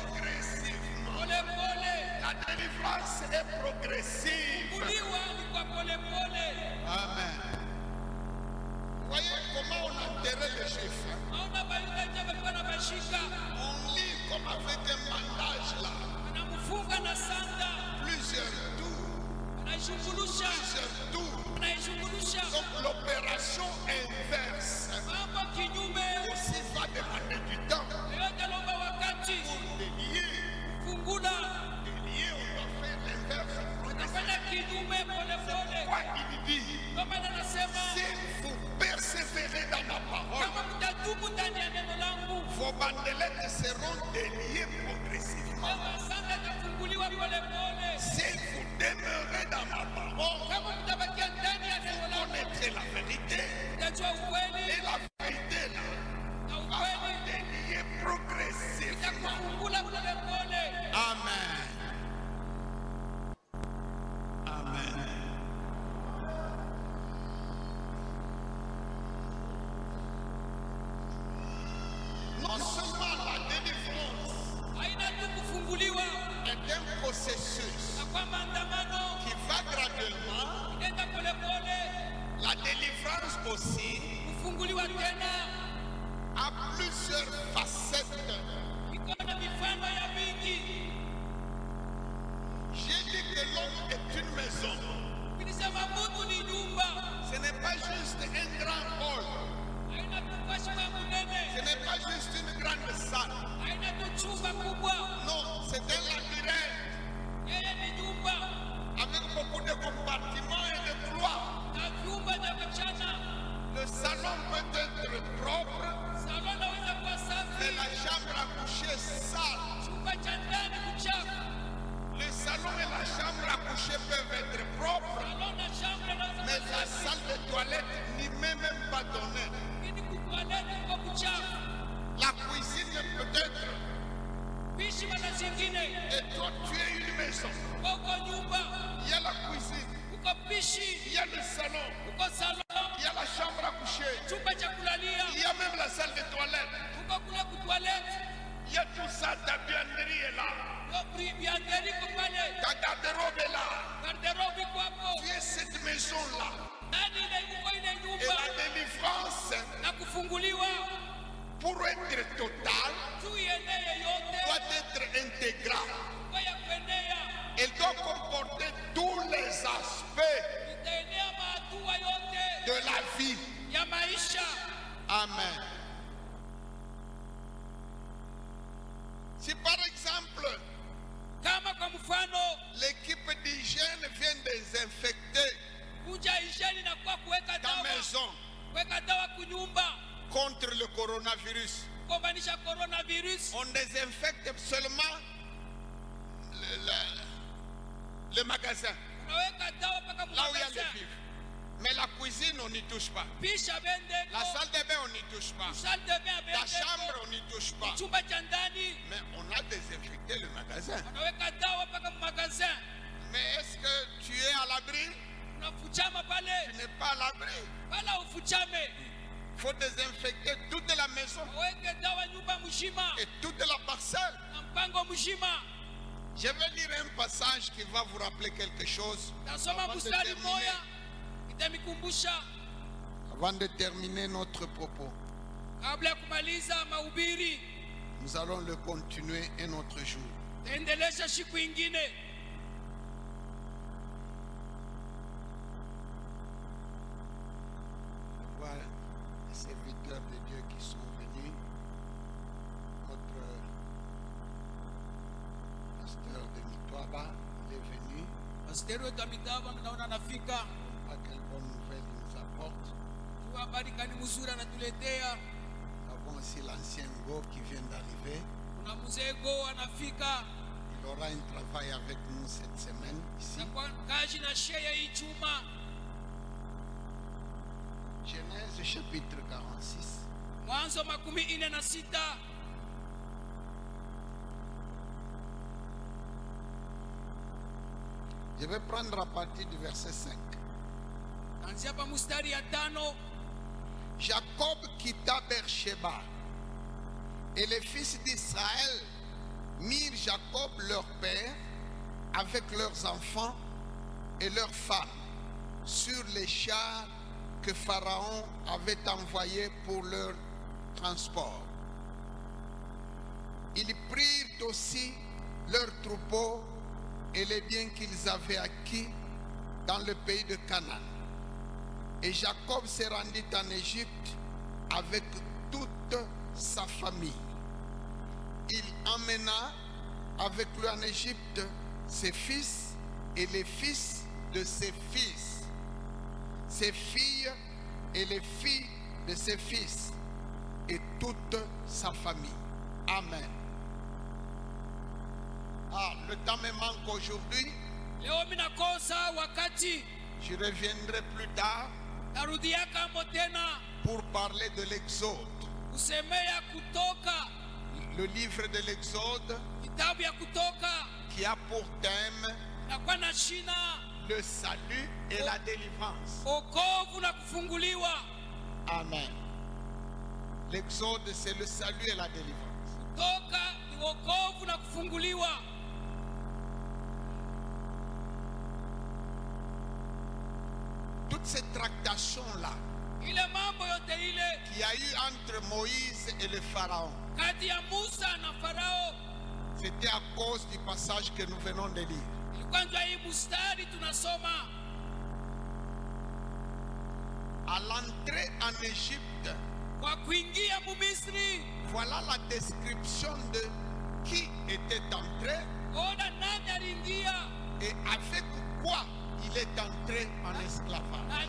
Progressivement. La délivrance est progressive. Amen. Voyez comment on enterrait le chiffre. On lit comme avec un bandage là. Plusieurs tours. Donc l'opération inverse aussi va demander du temps. Pour délier, on doit faire l'inverse. Pourquoi il dit, si vous persévérez dans ma parole, vos bandelettes seront déliées progressivement. Si vous demeurez dans ma parole, vous connaîtrez la vérité. Et la vérité là va vous délier progressivement. Amen. Amen. Non seulement la délivrance est un processus qui va graduellement, la délivrance aussi a plusieurs facettes. J'ai dit que l'homme est une maison. Ce n'est pas juste un grand hall. Ce n'est pas juste une grande salle. Non, c'est un labyrinthe avec beaucoup de compartiments et de couloirs. Le salon peut être propre, mais la chambre à coucher sale. Le salon et la chambre à coucher peuvent être propres, mais la salle de toilette n'y met même pas donnée. La cuisine peut-être. Et toi, tu es une maison. Il y a la cuisine. Il y a le salon. Il y a la chambre à coucher. Il y a même la salle de toilette. Il y a tout ça, ta biennerie est là. Ta garde-robe est là. Tu es cette maison-là. Et la délivrance, pour être totale, doit être intégrale. Elle doit comporter tous les aspects de la vie. Amen. Si par exemple, l'équipe d'hygiène vient désinfecter ta maison contre le coronavirus, on désinfecte seulement le magasin, là où il y a les vivres. Mais la cuisine, on n'y touche pas. La salle de bain, on n'y touche pas. La chambre, on n'y touche pas. Mais on a désinfecté le magasin. Mais est-ce que tu es à l'abri? Tu n'es pas à l'abri. Il faut désinfecter toute la maison et toute la parcelle. Je vais lire un passage qui va vous rappeler quelque chose avant de terminer notre propos. Nous allons le continuer un autre jour. Voilà les serviteurs de Dieu qui sont venus. Notre pasteur de Mitwaba, il est venu. Pas quelle bonne nouvelle il nous apporte. Nous avons aussi l'ancien Go qui vient d'arriver. Il aura un travail avec nous cette semaine ici. Genèse chapitre 46. Je vais prendre à partir du verset 5. Jacob quitta Beersheba, et les fils d'Israël mirent Jacob leur père avec leurs enfants et leurs femmes sur les chars que Pharaon avait envoyés pour leur transport. Ils prirent aussi leurs troupeaux et les biens qu'ils avaient acquis dans le pays de Canaan. Et Jacob se rendit en Égypte avec toute sa famille. Il emmena avec lui en Égypte ses fils et les fils de ses fils, ses filles et les filles de ses fils, et toute sa famille. Amen. Ah, le temps me manque aujourd'hui. Je reviendrai plus tard pour parler de l'Exode. Le livre de l'Exode qui a pour thème le salut et la délivrance. Amen. L'Exode, c'est le salut et la délivrance. Toutes ces tractations-là qu'il y a eu entre Moïse et le Pharaon, c'était à cause du passage que nous venons de lire. À l'entrée en Égypte, voilà la description de qui était entré et avec quoi il est entré en esclavage.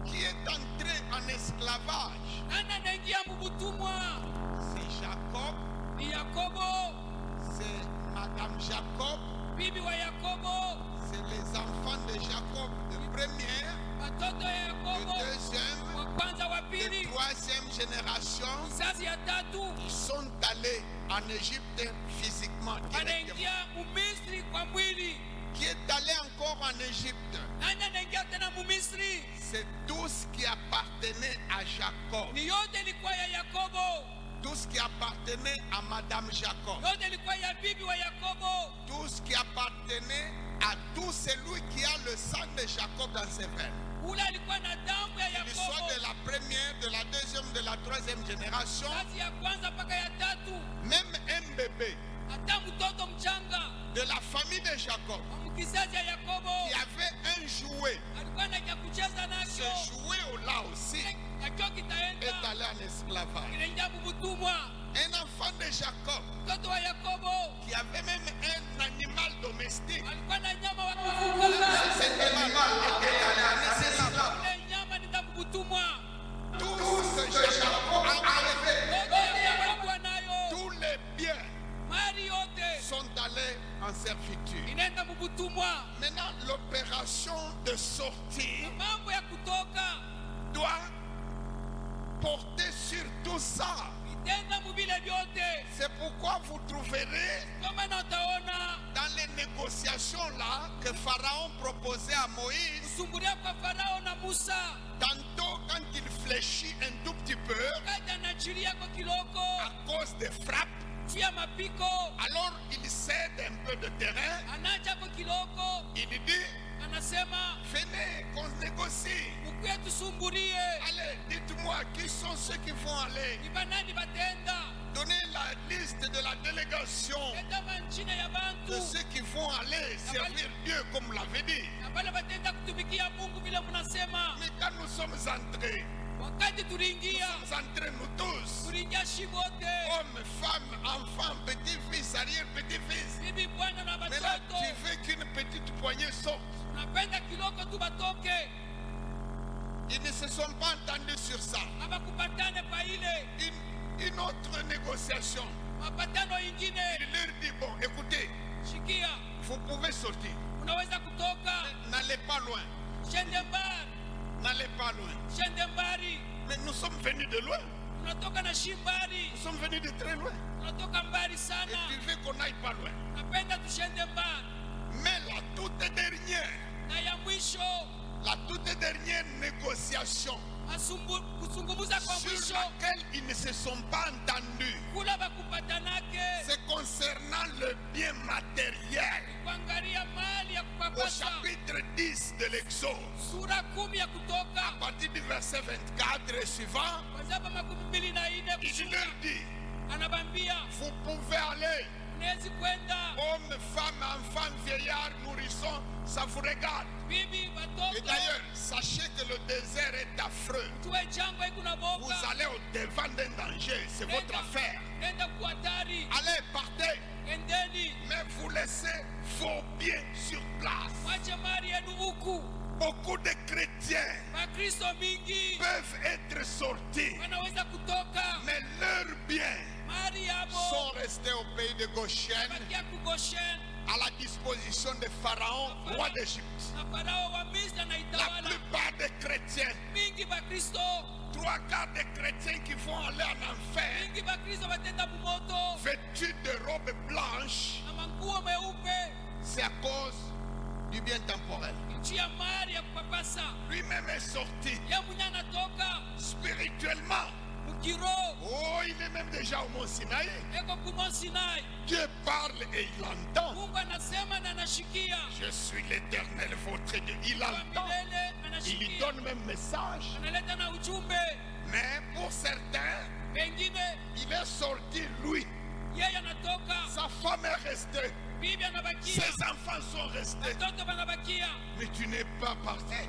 Qui est entré en esclavage? C'est Jacob. C'est Madame Jacob. C'est les enfants de Jacob de première, de deuxième, de troisième génération. Ils sont allés en Égypte physiquement, directement. Qui est allé encore en Égypte? C'est tout ce qui appartenait à Jacob. Tout ce qui appartenait à Madame Jacob. Tout ce qui appartenait à tout celui qui a le sang de Jacob dans ses veines. Qu'il soit de la première, de la deuxième, de la troisième génération. Même un bébé de la famille de Jacob qui avait un jouet. Ce jouet-là aussi est allé en esclavage. Un enfant de Jacob qui avait même un animal domestique. Cet animal était allé en esclavage. Tout ce que Jacob avait, tous les biens sont allés en servitude. Maintenant, l'opération de sortie doit porter sur tout ça. C'est pourquoi vous trouverez dans les négociations là que Pharaon proposait à Moïse, tantôt quand il fléchit un tout petit peu à cause des frappes, alors il cède un peu de terrain. Il dit, venez qu'on négocie. Allez, dites-moi qui sont ceux qui vont aller. Donnez la liste de la délégation de ceux qui vont aller servir Dieu comme vous l'avez dit. Mais quand nous sommes entrés, nous sommes entrés nous tous, hommes, femmes, enfants, petits-fils, arrière-petits-fils. Mais là, tu veux qu'une petite poignée sorte. Ils ne se sont pas entendus sur ça. Une autre négociation. Il leur dit, bon, écoutez, vous pouvez sortir. N'allez pas loin. N'allez pas loin. Mais nous sommes venus de loin. Nous sommes venus de très loin. Et tu veux qu'on n'aille pas loin. Mais la toute dernière négociation kusungumuza kwa sur mwisho laquelle ils ne se sont pas entendus, kula bakupatanake c'est concernant le bien matériel. kuangalia mali ya Au kupapasa. chapitre 10 de l'Exode, Sura 10 ya à Kutoka partir du verset 24 et suivant, kwanza 24 il kushuka, leur dit, anabambia vous pouvez aller, nezi kwenda hommes, femmes, enfants, vieillards, nourrissons, ça vous regarde. bibi Et batoto d'ailleurs, sachez que le désert est affreux. tuwe jangwa ikuna Vous boka allez au devant d'un danger, c'est votre affaire. nenda kuhatari Allez, partez, endeni mais vous laissez vos biens sur place. mwache mali yenu huku. Beaucoup de chrétiens Makristo mingi peuvent être sortis, wanaweza kutoka mais leurs biens mali yabo sont restés au pays de Goshen, bakia ku Goshen à la disposition de Pharaon, roi d'Égypte. na Farao wa Misri La anaitawala. plupart des chrétiens, Mingi bakristo 3/4 des chrétiens qui vont aller en enfer, mingi bakristo batenda kumoto vêtus de robes blanches, na manguo meupe c'est à cause du bien temporel. nchi ya mali ya kupapasa. Lui-même est sorti Ye mwenye anatoka spirituellement. mkiroho, Oh, il est même déjà au mont Sinaï. eko kumon Sinai. Dieu parle et il entend. Mungu anasema na anashikia. Je suis l'Éternel, votre Dieu. Il Kwa entend. milele Il lui anashikia. donne même message. Analeta na ujumbe. Mais pour certains, Wengine il est sorti, lui. yeye anatoka, Sa femme est restée. bibi anabakia, Ses enfants sont restés. watoto wanabakia. Mais tu n'es pas parti.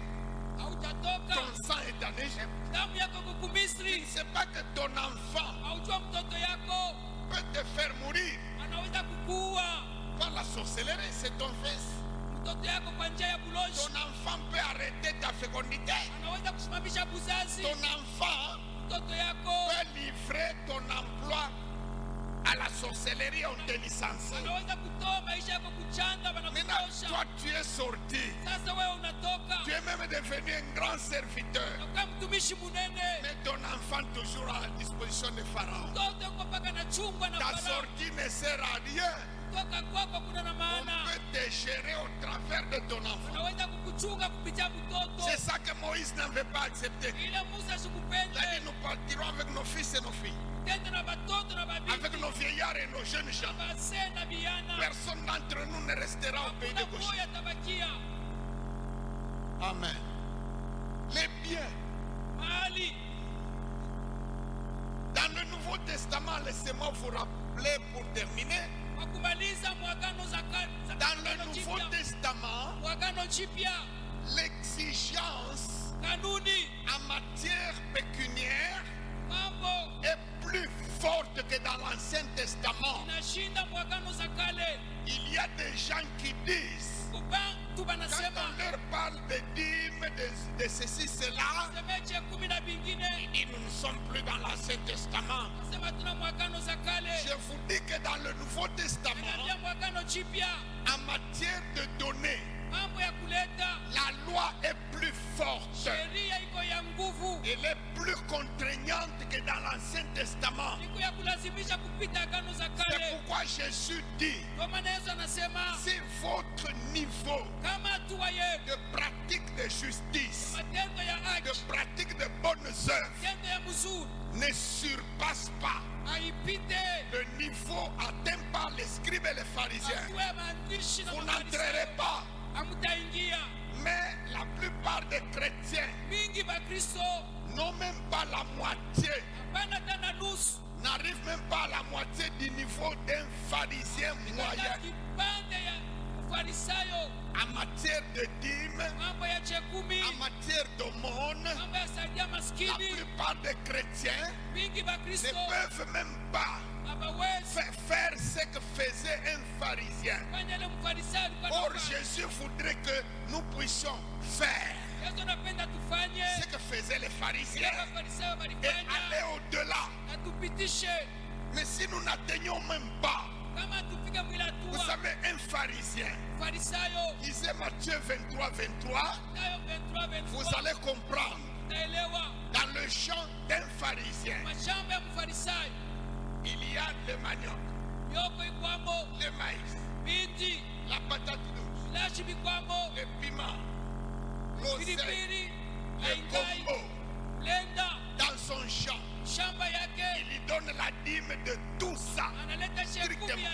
Hautatoka, Ton sang est en Égypte. damu yako kuku Tu Misri. ne sais pas que ton enfant Haujua mtoto yako peut te faire mourir anaweza kukuua. par la sorcellerie. C'est ton fils. Mtoto yako kwa njia ya bulozi Ton enfant peut arrêter ta fécondité. anaweza kusimamisha buzazi. Ton enfant Mtoto yako peut livrer ton emploi à la sorcellerie, on te licencie. anaweza kutoa maisha yako kuchanga, Maintenant, wanakutosha. toi, tu es sorti. Sasa wewe unatoka Tu es même devenu un grand serviteur. unakuwa mtumishi munene, Mais ton enfant toujours à la disposition de Pharaon. mtoto uko mpaka na chungwa na Ta Farao. sortie ne sert à rien. Kutoka kwako kuna na On maana, peut te gérer au travers de ton enfant. unaweza kukuchunga kupitia mtoto. C'est ça que Moïse n'avait pas accepté. Ile Musa Il a sikupende, dit, nous partirons avec nos fils et nos filles, tende na batoto na avec babibi, nos vieillards et nos jeunes gens. basee na biana. Personne d'entre nous ne restera au pays de Hakuna Goshen. mmoja atabakia. Amen. Les biens. Mahali Dans le Nouveau Testament, laissez-moi vous rappeler pour terminer. kwa kumaliza mwagano za Dans le Agano Nouveau Jipya, Testament, mwagano jipya, l'exigence kanuni en matière pécuniaire mambo est plus forte que dans l'Ancien Testament. inashinda mwagano za kale. Il y a des gens qui disent, Kubantu quand banasema on leur parle de dîmes, de ceci, cela, semeche 10 bingine, ils nous ne sommes plus dans l'Ancien Testament. nasema tuna mwagano za kale. Je vous dis que dans le Nouveau Testament, Angalia mwagano jipya, en matière de données, mambo ya kuleta la loi est plus forte. sheria iko ya nguvu, Elle est plus contraignante que dans l'Ancien Testament. iko ya kulazimisha kupita agano za C'est kale. pourquoi Jésus dit, Kwa maana Yesu anasema si votre niveau kama hatua yetu de pratique de justice, matendo ya de haki, pratique de bonnes œuvres matendo ya mzuri ne surpasse pas haipite le niveau atteint par les scribes et les pharisiens, hatua ya maandishi na vous n'entrerez mafarisayo, pas. hamtaingia. Mais la plupart des chrétiens Mingi bakristo n'ont même pas la moitié, hapana tena nusu n'arrivent même pas à la moitié du niveau d'un pharisien na moyen. kipande ya ufarisayo, En matière de dîmes, mambo ya chekumi, en matière d'aumône, mambo ya saidia la maskini. plupart des chrétiens Mingi ne bakristo peuvent même pas hawawezi faire ce que faisait un pharisien. fanya ile mfarisayo alikuwa Or, anafanya. Jésus voudrait que nous puissions faire Yesu anapenda tufanye ce que faisaient les ile pharisiens mafarisayo et walifanya aller au-delà. na tupitishe. Mais si nous n'atteignons même pas, Kama tufike mwila vous hatua, savez, un pharisien, Farisayo lisez Matthieu 23, 23, Mathayo 23, vous 23, allez comprendre. utaelewa Dans le champ d'un pharisien, mashamba ya mfarisayo, il y a le manioc, mioko ikwamo, le maïs, mindi, la patate douce, lashi bikwamo, le piment, l'oseille, pilipili, le Congo, dans son champ, il lui donne la dîme de tout ça, strictement,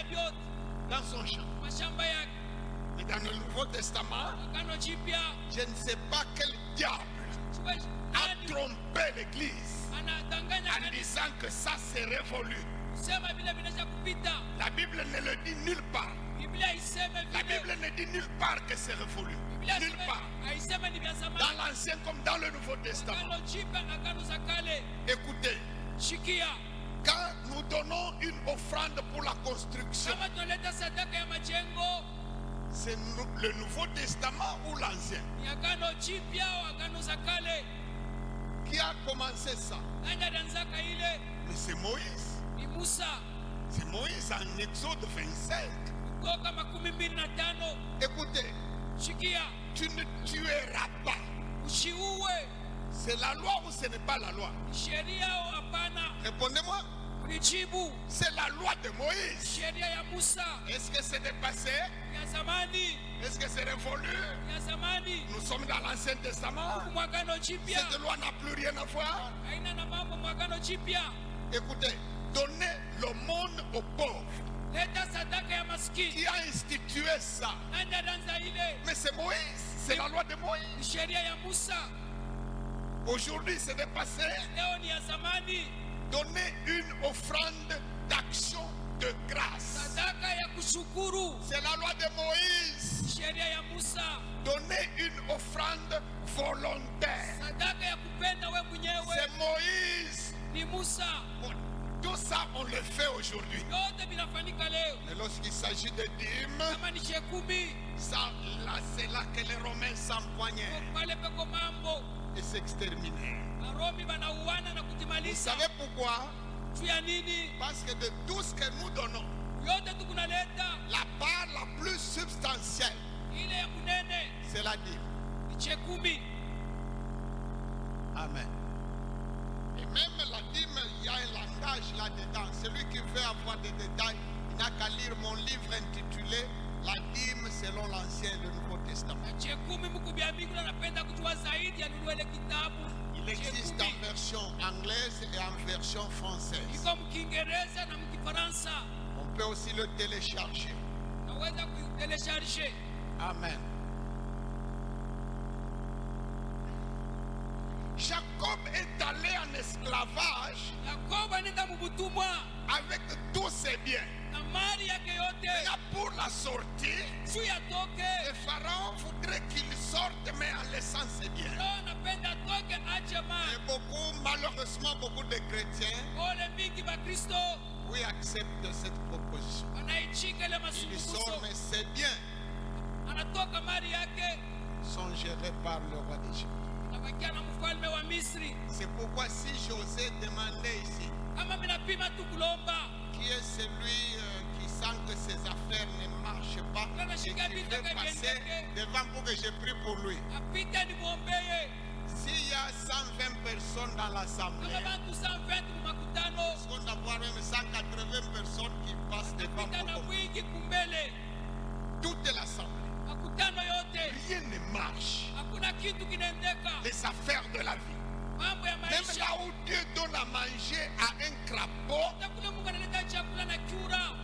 dans son champ. Mais dans le Nouveau Testament, je ne sais pas quel diable a trompé l'Église en disant que ça c'est révolu. La Bible ne le dit nulle part. La Bible ne dit nulle part que c'est révolu. Nulle part. Dans l'Ancien comme dans le Nouveau Testament. Écoutez, quand nous donnons une offrande pour la construction, c'est le Nouveau Testament ou l'Ancien? Qui a commencé ça? Mais c'est Moïse. C'est Moïse en Exode 25. Écoutez, tu ne tueras pas. C'est la loi ou ce n'est pas la loi? Répondez-moi. C'est la loi de Moïse. Est-ce que c'est dépassé? Est-ce que c'est révolu? Nous sommes dans l'Ancien Testament. Cette loi n'a plus rien à voir. Écoutez, donnez l'aumône aux pauvres. Qui a institué ça? Mais c'est Moïse. C'est la loi de Moïse. Aujourd'hui, c'est dépassé. Donnez une offrande d'action de grâce. C'est la loi de Moïse. Donnez une offrande volontaire. C'est Moïse. Tout ça, on le fait aujourd'hui. Mais lorsqu'il s'agit de dîmes, c'est là que les Romains s'empoignaient et s'exterminaient. Vous savez pourquoi? Parce que de tout ce que nous donnons, la part la plus substantielle, c'est la dîme. Amen. Et même la dîme, il y a un langage là-dedans. Celui qui veut avoir des détails, il n'a qu'à lire mon livre intitulé La dîme selon l'Ancien et le Nouveau Testament. Il existe en version anglaise et en version française. On peut aussi le télécharger. Amen. Jacob est allé en esclavage avec tous ses biens. Et là, pour la sortie, le pharaon voudrait qu'il sorte, mais en laissant ses biens. Et malheureusement, beaucoup de chrétiens, oui, acceptent cette proposition. Ils sortent, mais ses biens sont gérés par le roi d'Égypte. C'est pourquoi si j'osais demander ici, qui est celui qui sent que ses affaires ne marchent pas et qui veut passer devant pour que je prie pour lui? S'il y a 120 personnes dans l'assemblée, est-ce qu'on doit avoir même 180 personnes qui passent devant pour lui? Toute l'assemblée. Rien ne marche. Les affaires de la vie. Même là où Dieu donne à manger à un crapaud,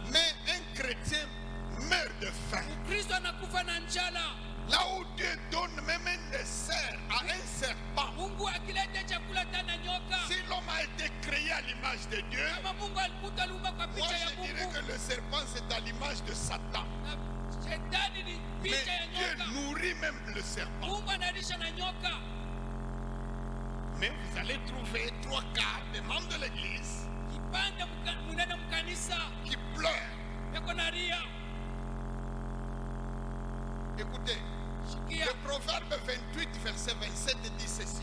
mais un chrétien meurt de faim. Là où Dieu donne même un dessert à un serpent. Si l'homme a été créé à l'image de Dieu, moi je dirais que le serpent c'est à l'image de Satan. Mais Dieu nourrit même le serpent. Mais vous allez trouver 3 quarts des membres de l'église qui pleurent. Écoutez, le proverbe 28, verset 27 dit ceci.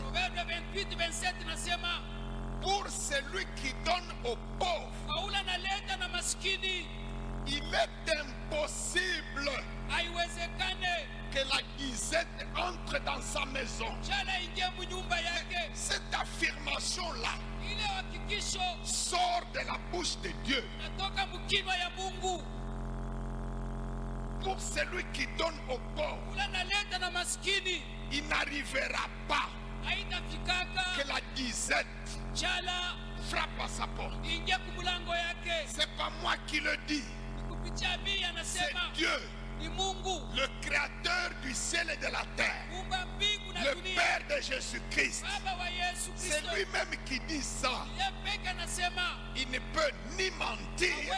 Pour celui qui donne aux pauvres, il est impossible que la disette entre dans sa maison. Cette affirmation-là sort de la bouche de Dieu. Pour celui qui donne aux pauvres, il n'arrivera pas que la disette frappe à sa porte. C'est pas moi qui le dis. C'est Dieu, le créateur du ciel et de la terre, le Père de Jésus-Christ. C'est lui-même qui dit ça. Il ne peut ni mentir,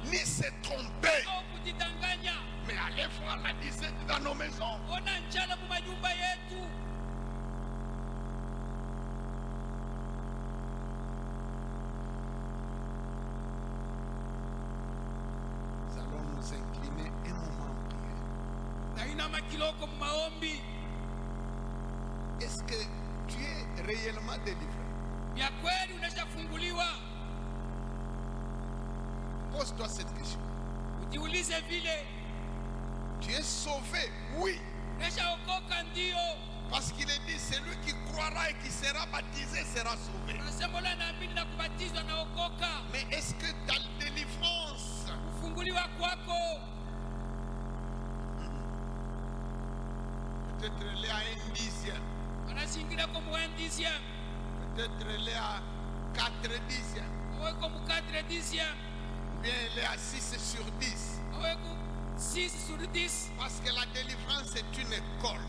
ni se tromper. Mais allez voir la disette dans nos maisons. Nous allons nous incliner un moment en prière. Est-ce que tu es réellement délivré? Pose-toi cette question. Tu es sauvé? Oui. Parce qu'il est dit, celui qui croira et qui sera baptisé sera sauvé. Mais est-ce que ta délivrance peut-être elle est à un dixième, peut-être elle est à 4 dixièmes, ou bien elle est à 6 sur 10. Parce que la délivrance est une école.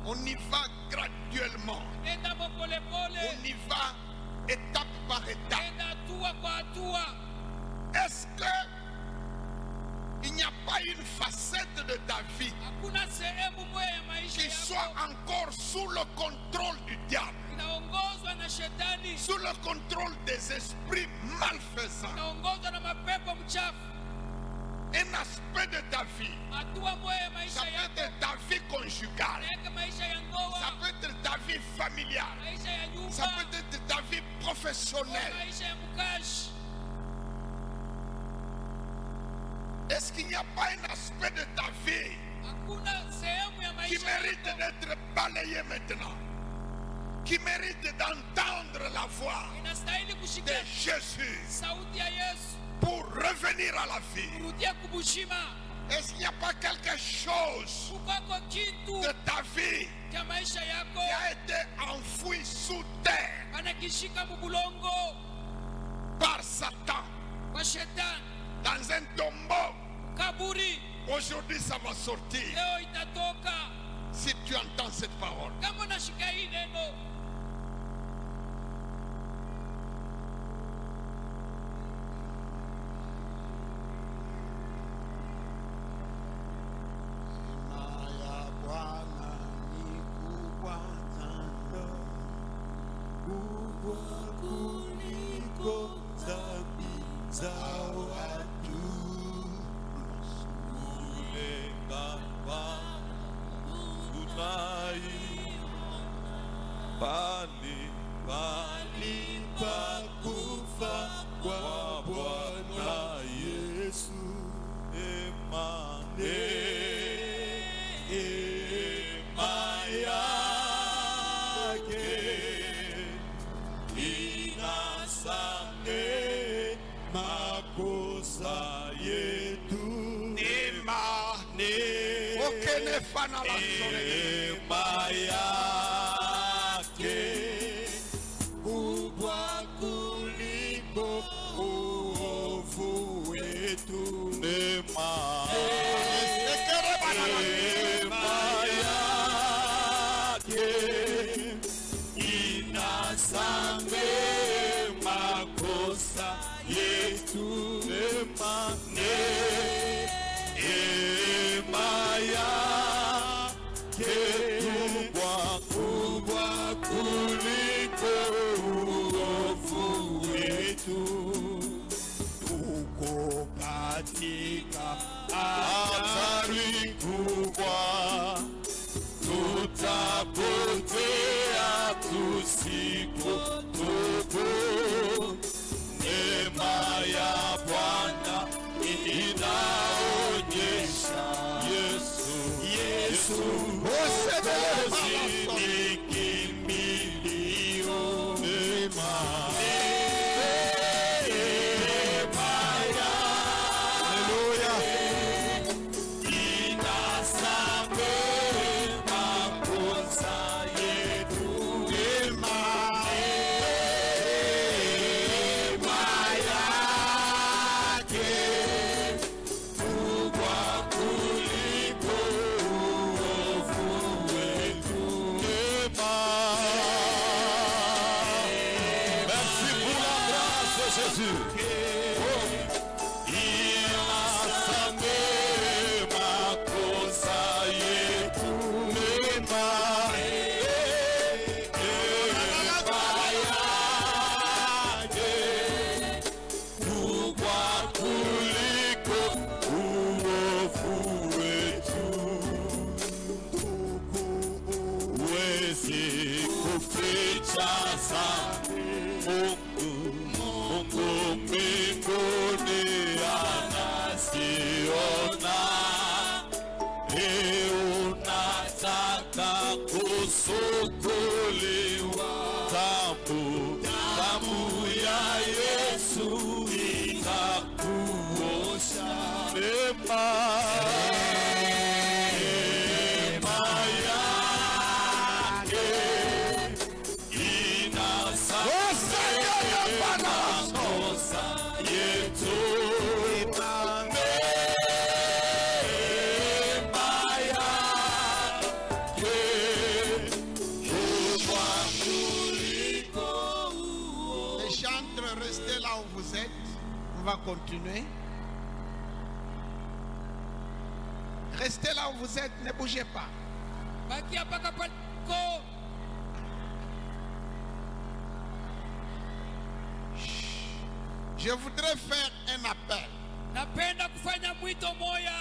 On y va graduellement. On y va étape par étape. Est-ce que il n'y a pas une facette de ta vie qui soit encore sous le contrôle du diable, sous le contrôle des esprits malfaisants? Un aspect de ta vie, ça peut être ta vie conjugale, ça peut être ta vie familiale, ça peut être ta vie professionnelle. Est-ce qu'il n'y a pas un aspect de ta vie qui mérite d'être balayé maintenant, qui mérite d'entendre la voix de Jésus pour revenir à la vie? Est-ce qu'il n'y a pas quelque chose de ta vie qui a été enfoui sous terre par Satan dans un tombeau? Aujourd'hui ça va sortir si tu entends cette parole. Mungu mbinguni anasiona. Unataka kusukuliwa, damu ya Yesu itakuosha. Neema yake inasamehe makosa yetu. Restez là où vous êtes. On va continuer. Restez là où vous êtes, ne bougez pas. Je voudrais faire un appel. Napenda kufanya mwito moya.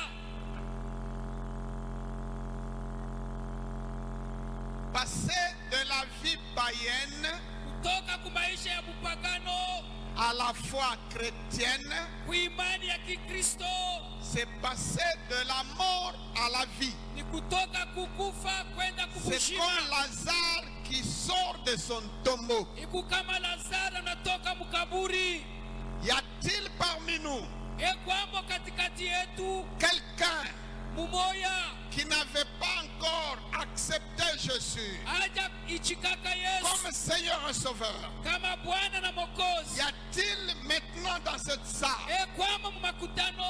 Passer de la vie païenne Kutoka kumaisha ya mupagano à la foi chrétienne, kuimani ya Kikristo, c'est passer de la mort à la vie. ni kutoka kukufa kwenda C'est kubushima. comme Lazare qui sort de son tombeau. Iku kama Lazaro anatoka mkaburi. Y a-t-il parmi nous Kwambo katikati yetu quelqu'un mumoya qui n'avait pas encore accepté Jésus aja ichikaka Yesu comme Seigneur et Sauveur? kama Bwana na Mwokozi? Y a-t-il maintenant dans cette salle Kwambo mumakutano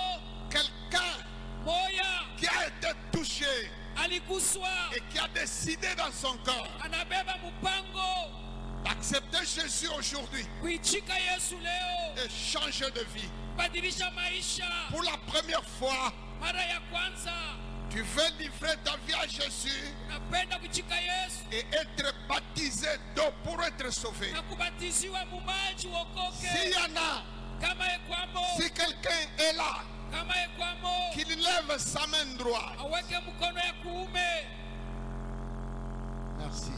quelqu'un moya qui a été touché aliguswa et qui a décidé dans son cœur anabeba mpango d'accepter Jésus aujourd'hui kuichika Yesu leo et changer de vie? badilisha maisha? Pour la première fois, Mara ya kwanza tu veux livrer ta vie à Jésus napenda kuchika Yesu et être baptisé d'eau pour être sauvé. na kubatiziwa mumaji S'il wokoke. y en a, Kama Kwambo, si quelqu'un est là, kama Kwambo qu'il lève sa main droite. aweke mkono ya kuume. Merci.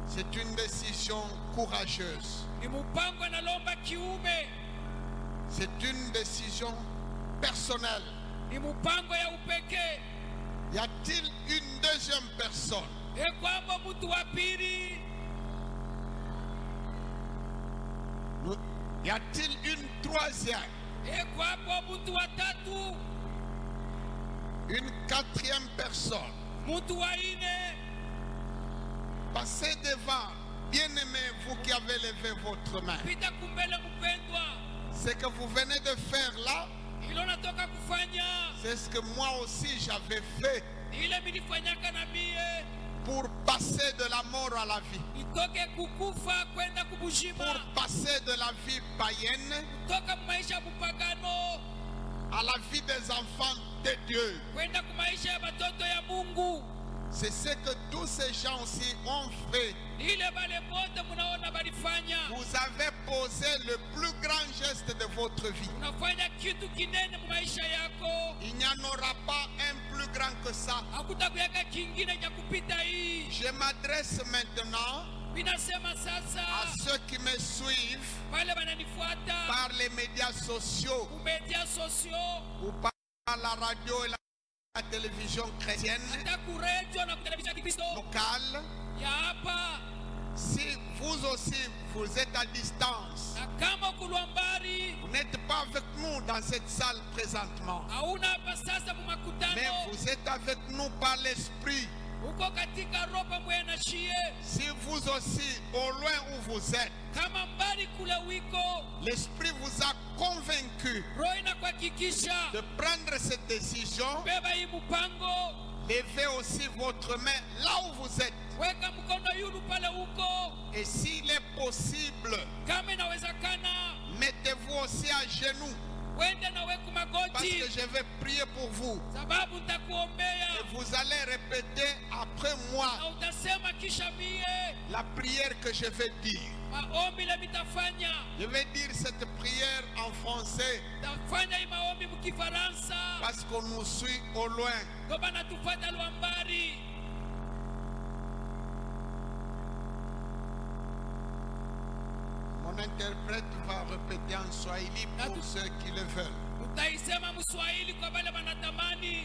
C'est une décision courageuse. Ni mpango analomba kiume, C'est une décision personnelle. ni mpango ya upekee. Y a-t-il une deuxième personne? Kwamba mtu wa pili, Y a-t-il une troisième? kwamba mtu wa tatu, Une quatrième personne? mtu wa nne? Passez devant, bien-aimé, vous qui avez levé votre main. Pita kumbele mpendwa, Ce que vous venez de faire là, ilo natoka kufanya c'est ce que moi aussi j'avais fait ile milifanyaka na mie, pour passer de la mort à la vie. nitoke kukufa kwenda Pour kubushima, passer de la vie païenne kutoka kumaisha ya mupagano à la vie des enfants de Dieu. kwenda kumaisha ya batoto ya Mungu. C'est ce que tous ces gens aussi ont fait. Ile bale bote munaona balifanya. Vous avez posé le plus grand geste de votre vie. Unafanya kitu kinene mu maisha yako. Il n'y en aura pas un plus grand que ça. Hakutakuyaka kingine cha kupita hii. Je m'adresse maintenant Minasema sasa à ceux qui me suivent wale wananifuata par les médias sociaux ku media sociaux, ou par la radio et la télévision chrétienne hata ku radio na ku televisheni ya Kikristo locale. ya hapa. Si vous aussi vous êtes à distance, Na kama kulwambari vous n'êtes pas avec nous dans cette salle présentement, hauna hapa sasa mu mais makutano, vous êtes avec nous par l'esprit. uko katika roho pamoja na shie. Si vous aussi, au loin où vous êtes, Kama mbali kule wiko, l'esprit vous a convaincu roho inakuhakikisha de prendre cette décision, beba hii mpango. levez aussi votre main là où vous êtes. Weka mkono yulu pale uko. Et s'il est possible, Kama inawezekana, mettez-vous aussi à genoux, wende na weku parce magoti, que je vais prier pour vous. sababu nitakuombea Et vous allez répéter après moi na utasema kisha mie la prière que je vais dire. maombi le mitafanya. Je vais dire cette prière en français Tafanya hii maombi mkifaransa, parce qu'on nous suit au loin. ndio maana tufata Lwambari. interprète va répéter en Swahili pour ceux qui le veulent. Utaisema Mswahili kwa wale wanatamani.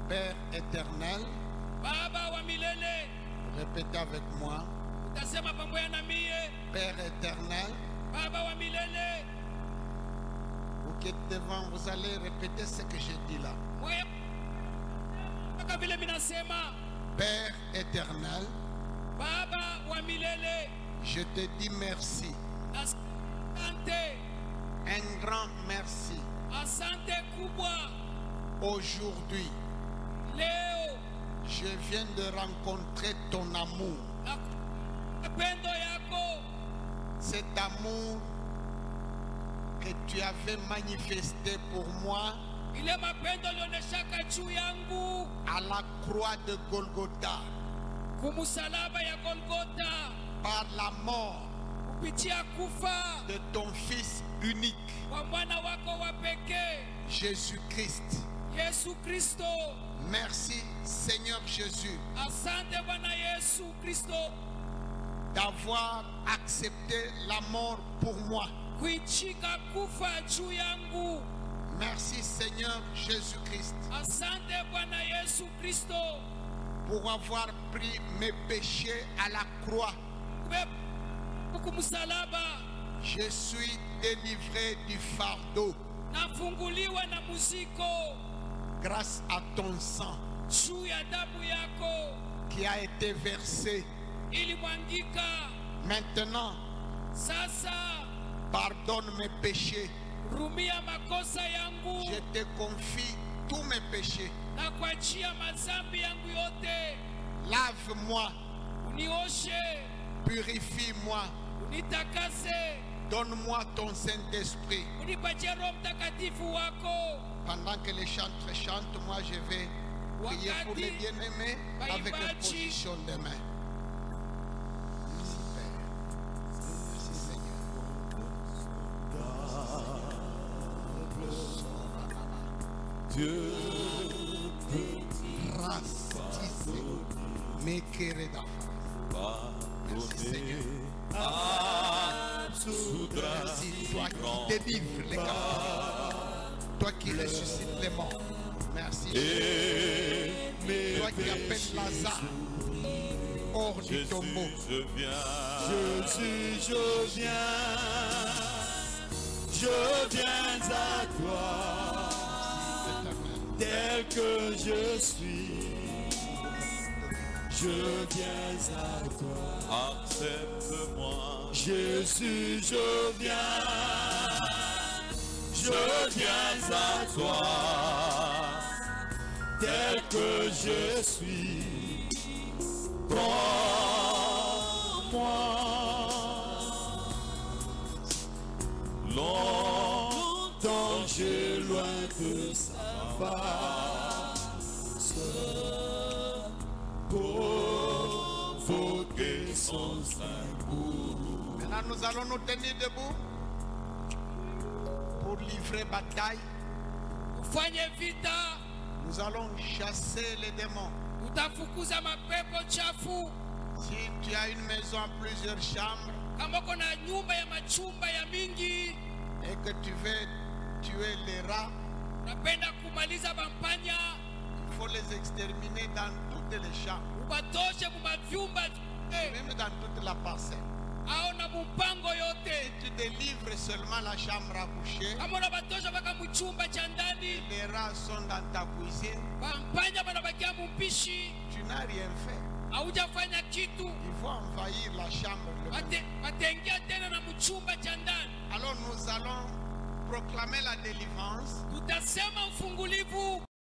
Père éternel, Baba wa milele, répétez avec moi. utasema pamoja na mie. Père éternel, Baba wa milele, vous qui êtes devant, vous allez répéter ce que je dis là. wewe kama vile minasema. Père éternel, Baba wa milele, je te dis merci. asante, Un grand merci. asante kubwa. Aujourd'hui, Leo je viens de rencontrer ton amour. na pendo yako, Cet amour que tu avais manifesté pour moi ile mapendo lioneshaka juu yangu à la croix de Golgotha kumusalaba ya Golgotha, par la mort kupitia kufa de ton Fils unique, kwa mwana wako wa pekee Jésus-Christ. Yesu Kristo. Merci Seigneur Jésus Asante Bwana Yesu Kristo d'avoir accepté la mort pour moi. kuichika kufa juu yangu. Merci Seigneur Jésus-Christ Asante Bwana Yesu Kristo pour avoir pris mes péchés à la croix. kumusalaba. Je suis délivré du fardeau Nafunguliwa na muziko grâce à ton sang juu ya damu yako qui a été versé. ilimwangika. Maintenant, Sasa pardonne mes péchés. rumia makosa yangu Je te confie tous mes péchés. na kuachia mazambi yangu yote. Lave-moi, Unioshe, purifie-moi, unitakase, donne-moi ton Saint-Esprit. unipatie Roho Mtakatifu wako. Pendant que les chantres chantent, moi je vais prier pour les bien-aimés avec la position des mains. Merci Père. Merci Seigneur. Dieu Rastissez mes quereda. Merci Seigneur. Merci toi qui délivres les captifs. Toi qui ressuscites les morts. Merci. Toi qui appelles Lazare hors du tombeau. je viens. Jésus, je viens à toi, tel que je suis. Je viens à toi, Accepte-moi. Jésus, je viens à toi, tel que je suis. Prends-moi. Longtemps j'ai loin de sa face, provoquer son sein. Maintenant nous allons nous tenir debout pour livrer bataille. Ufanye vita, Nous allons chasser les démons. utafukuza mapepo chafu. Si tu as une maison à plusieurs chambres Kama uko na nyumba ya machumba ya mingi, et que tu veux tuer les rats, napenda kumaliza bampanya, il faut les exterminer dans toutes les chambres, ubatoshe mumavyumba même dans toute la parcelle. au na mumpango yote. Tu délivres seulement la chambre à coucher. Kama unabatosha mpaka muchumba cha ndani, Les rats sont dans ta cuisine. bampanya banabakia mumpishi, Tu n'as rien fait. haujafanya kitu. Il faut envahir la chambre. Wataingia tena na mchumba cha ndani. Alors nous allons proclamer la délivrance Tutasema ufungulivu